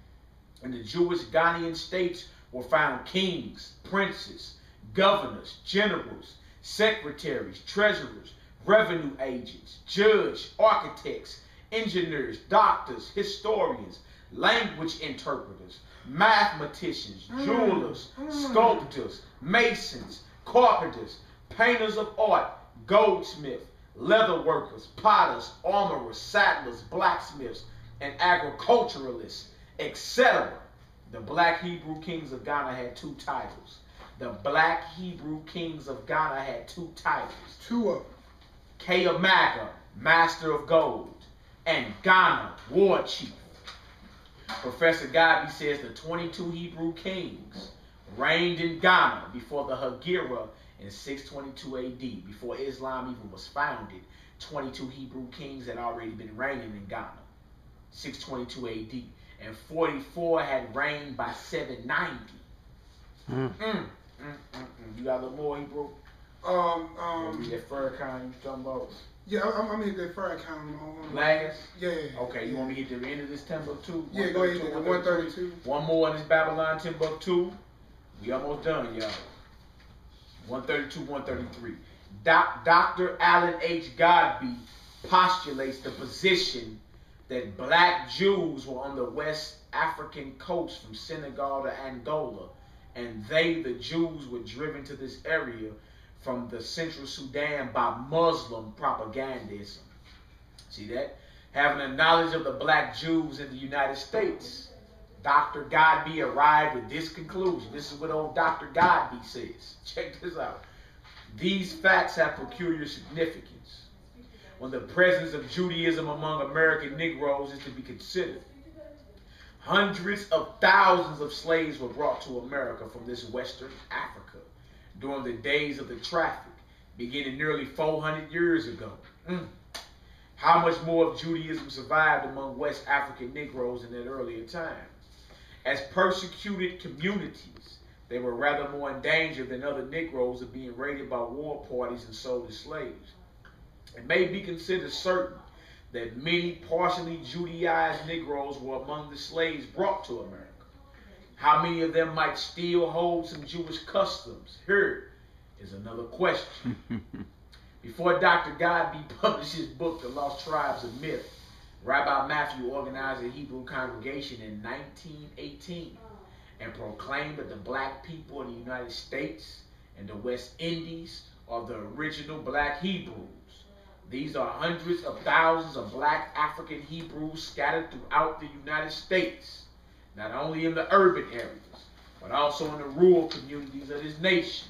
In the Jewish Ghanaian states were found kings, princes, governors, generals, secretaries, treasurers, revenue agents, judges, architects, engineers, doctors, historians, language interpreters, mathematicians, jewelers, sculptors, masons, carpenters, painters of art, goldsmiths, leather workers, potters, armorers, saddlers, blacksmiths, and agriculturalists, etc. The black Hebrew kings of Ghana had 2 titles. The black Hebrew kings of Ghana had 2 titles. 2 of them. Keamaga, master of gold, and Ghana, war chief. Professor Gabi says the 22 Hebrew kings reigned in Ghana before the Hegira in 622 AD. Before Islam even was founded, 22 Hebrew kings had already been reigning in Ghana, 622 AD. And 44 had reigned by 790. You got a little more, Hebrew? That Farrakhan you talking about? Yeah, I'm gonna hit that Farrakhan. Last? Yeah. Okay, you want me to hit the end of this Timbuktu? Yeah, go ahead. 132. One more in this Babylon Timbuktu. We almost done, y'all. 132, 133. Dr. Alan H. Godby postulates the position that black Jews were on the west African coast from Senegal to Angola, and they, the Jews, were driven to this area from the Central Sudan by Muslim propagandism. See that? Having a knowledge of the black Jews in the United States, Dr. Godby arrived at this conclusion. This is what old Dr. Godby says. Check this out. These facts have peculiar significance when the presence of Judaism among American Negroes is to be considered. Hundreds of thousands of slaves were brought to America from this Western Africa during the days of the traffic, beginning nearly 400 years ago. How much more of Judaism survived among West African Negroes in that earlier time? As persecuted communities, they were rather more in danger than other Negroes of being raided by war parties and sold as slaves. It may be considered certain that many partially Judaized Negroes were among the slaves brought to America. How many of them might still hold some Jewish customs? Here is another question. Before Dr. Godby published his book, The Lost Tribes of Myth, Rabbi Matthew organized a Hebrew congregation in 1918 and proclaimed that the black people in the United States and the West Indies are the original black Hebrews. These are hundreds of thousands of black African Hebrews scattered throughout the United States, not only in the urban areas, but also in the rural communities of this nation.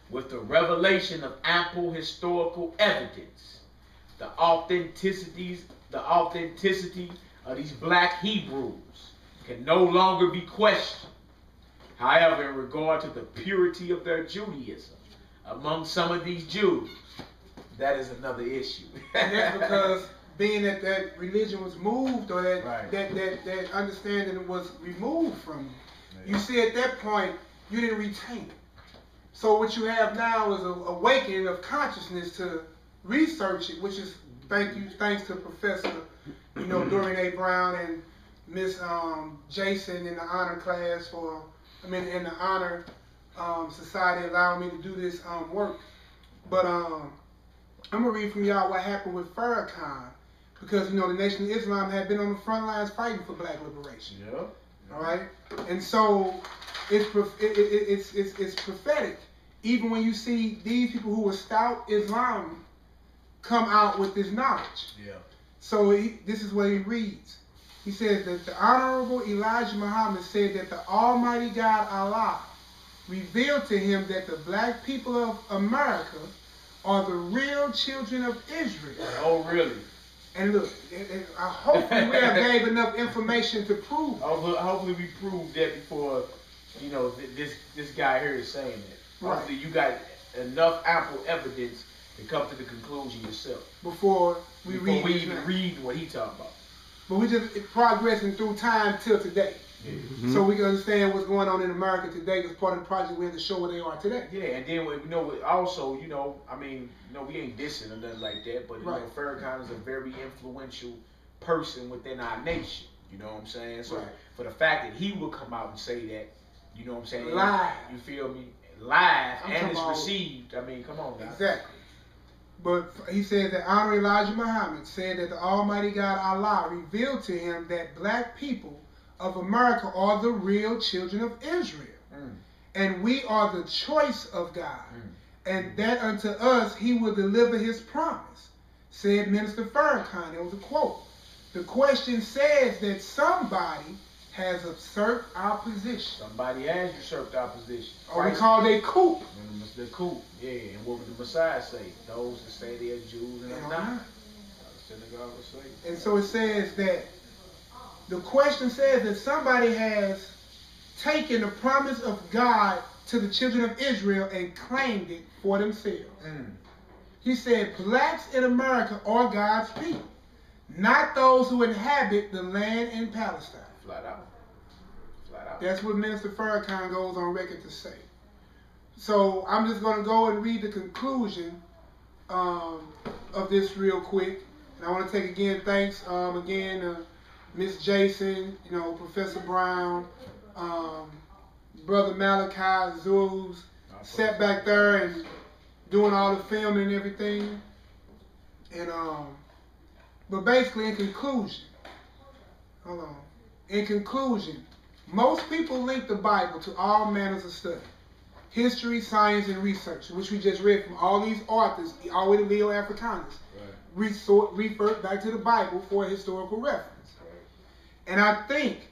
With the revelation of ample historical evidence, the authenticity of these black Hebrews can no longer be questioned. However, in regard to the purity of their Judaism among some of these Jews, that is another issue. And that's because being that that religion was moved, or that understanding was removed from you. You see, at that point, you didn't retain it. So what you have now is an awakening of consciousness to research it, which is thanks to Professor, Doreen A. Brown and Miss Jason in the honor class in the honor society allowing me to do this work. But I'm going to read from y'all what happened with Farrakhan, because, the Nation of Islam had been on the front lines fighting for black liberation. Yeah. All right? And so it's prophetic. Even when you see these people who were stout Islam come out with this knowledge. Yeah. So this is what he reads. He says that the Honorable Elijah Muhammad said that the Almighty God Allah revealed to him that the black people of America are the real children of Israel. Oh, really? And look, hopefully we have gave enough information to prove it. Hopefully we proved that before, this guy here is saying that. Right. Hopefully you got enough ample evidence to come to the conclusion yourself. Before we even read what he talking about. But we just progressing through time till today. Mm-hmm. So we can understand what's going on in America today as part of the project. We have to show where they are today. Yeah, and then also, we ain't dissing or nothing like that, but Farrakhan is a very influential person within our nation. You know what I'm saying? So for the fact that he would come out and say that, you know what I'm saying? Live. You feel me? Live, and it's received. I mean, come on now. Exactly. But he said that Honorable Elijah Muhammad said that the Almighty God Allah revealed to him that black people of America are the real children of Israel. And we are the choice of God. And that unto us he will deliver his promise, said Minister Farrakhan. It was a quote. The question says that somebody has usurped our position. Somebody has usurped our position. Or we call it coup. The coup, yeah. And what would the Messiah say? Those that say they are Jews and are not. The synagogue would say. And so it says that the question says that somebody has taken the promise of God to the children of Israel and claimed it for themselves. He said, blacks in America are God's people, not those who inhabit the land in Palestine. Flat out. Flat out. That's what Minister Farrakhan goes on record to say. So I'm just going to go and read the conclusion of this real quick. And I want to take again thanks Miss Jason, Professor Brown, Brother Malachi, Zeus, sat back there and doing all the filming and everything. And but basically in conclusion, In conclusion, most people link the Bible to all manners of study. History, science, and research, which we just read from all these authors, all the way to Leo Africanus, refer back to the Bible for a historical reference. And I think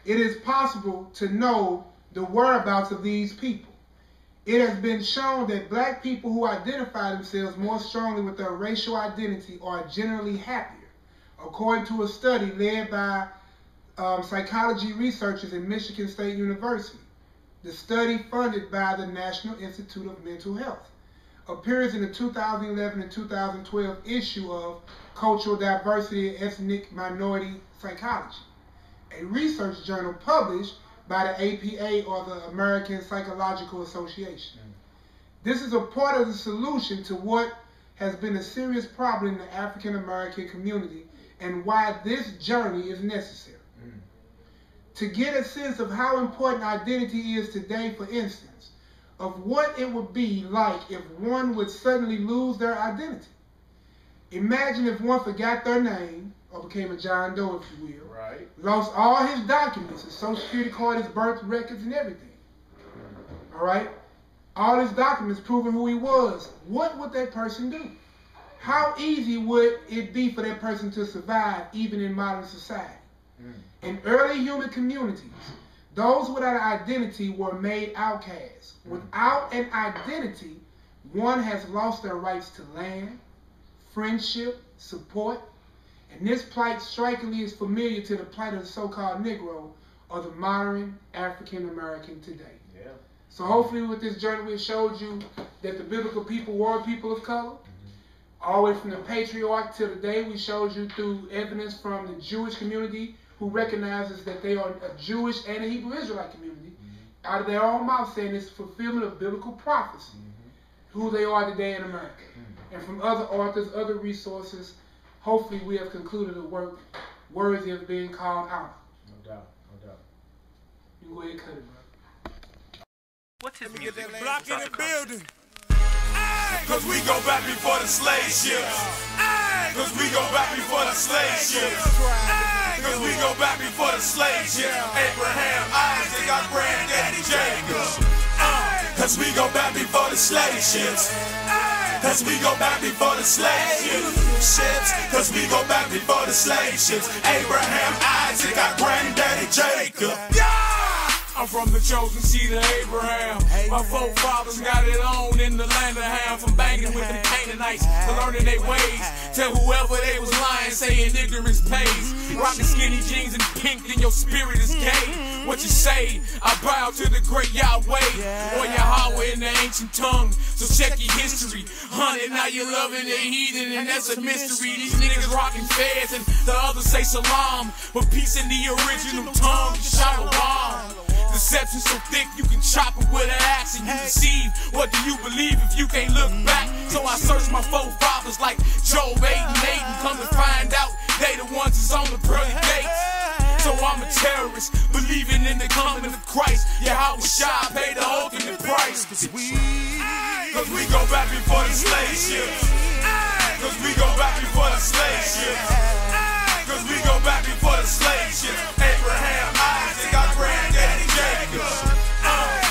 it is possible to know the whereabouts of these people. It has been shown that black people who identify themselves more strongly with their racial identity are generally happier, according to a study led by psychology researchers at Michigan State University. The study, funded by the National Institute of Mental Health, appears in the 2011 and 2012 issue of Cultural Diversity and Ethnic Minority Psychology, a research journal published by the APA, or the American Psychological Association. This is a part of the solution to what has been a serious problem in the African American community and why this journey is necessary. To get a sense of how important identity is today, for instance, of what it would be like if one would suddenly lose their identity. Imagine if one forgot their name, or became a John Doe, if you will, lost all his documents, his Social Security card, his birth records, and everything. All right? All his documents proving who he was. What would that person do? How easy would it be for that person to survive, even in modern society? In early human communities, those without an identity were made outcasts. Without an identity, one has lost their rights to land, friendship, support, and this plight strikingly is familiar to the plight of the so-called Negro, or the modern African American today. So hopefully with this journey we showed you that the biblical people were people of color. All the way from the patriarch to today, we showed you through evidence from the Jewish community, who recognizes that they are a Jewish and a Hebrew Israelite community, out of their own mouth saying it's fulfillment of biblical prophecy, who they are today in America. And from other authors, other resources, hopefully we have concluded a work worthy of being called out. No doubt, no doubt. You can go ahead and cut it, bro. What's his music? Block in the building. Cause we go back before the slave ships. Cause we go back before the slave ships. Cause we go back before the slave ships. Abraham, Isaac, our granddaddy Jacob. Cause we go back before the slave ships. Cause we go back before the slave ships. Cause we go back before the slave ships. Abraham, Isaac, our granddaddy Jacob. I'm from the chosen seed of Abraham. My forefathers got it on in the land of Ham. From banging with the Canaanites to learning their ways. Tell whoever they was lying, saying ignorance pays. Rocking skinny jeans and pink, then your spirit is gay. What you say? I bow to the great Yahweh, or Yahweh in the ancient tongue. So check your history. Hunted, now you're loving the heathen, and that's a mystery. These niggas rocking feds, and the others say salam. But peace in the original tongue, shalom. Deception so thick you can chop it with an axe and you deceive. What do you believe if you can't look back? So I search my forefathers like Job 8 and 8 and come to find out they the ones that's on the pearly gates. So I'm a terrorist, believing in the coming of Christ. Yahweh Shah paid the ultimate price. Cause we go back before the slave ships. Cause we go back before the slave ships. Cause we go back before the slave ships. Abraham, Isaac, our granddaddy Jacob.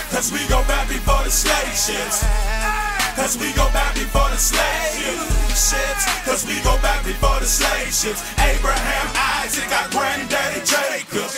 Cause we go back before the slave ships. Cause we go back before the slave ships. Cause we go back before the slave ships. Abraham, Isaac, our granddaddy Jacob.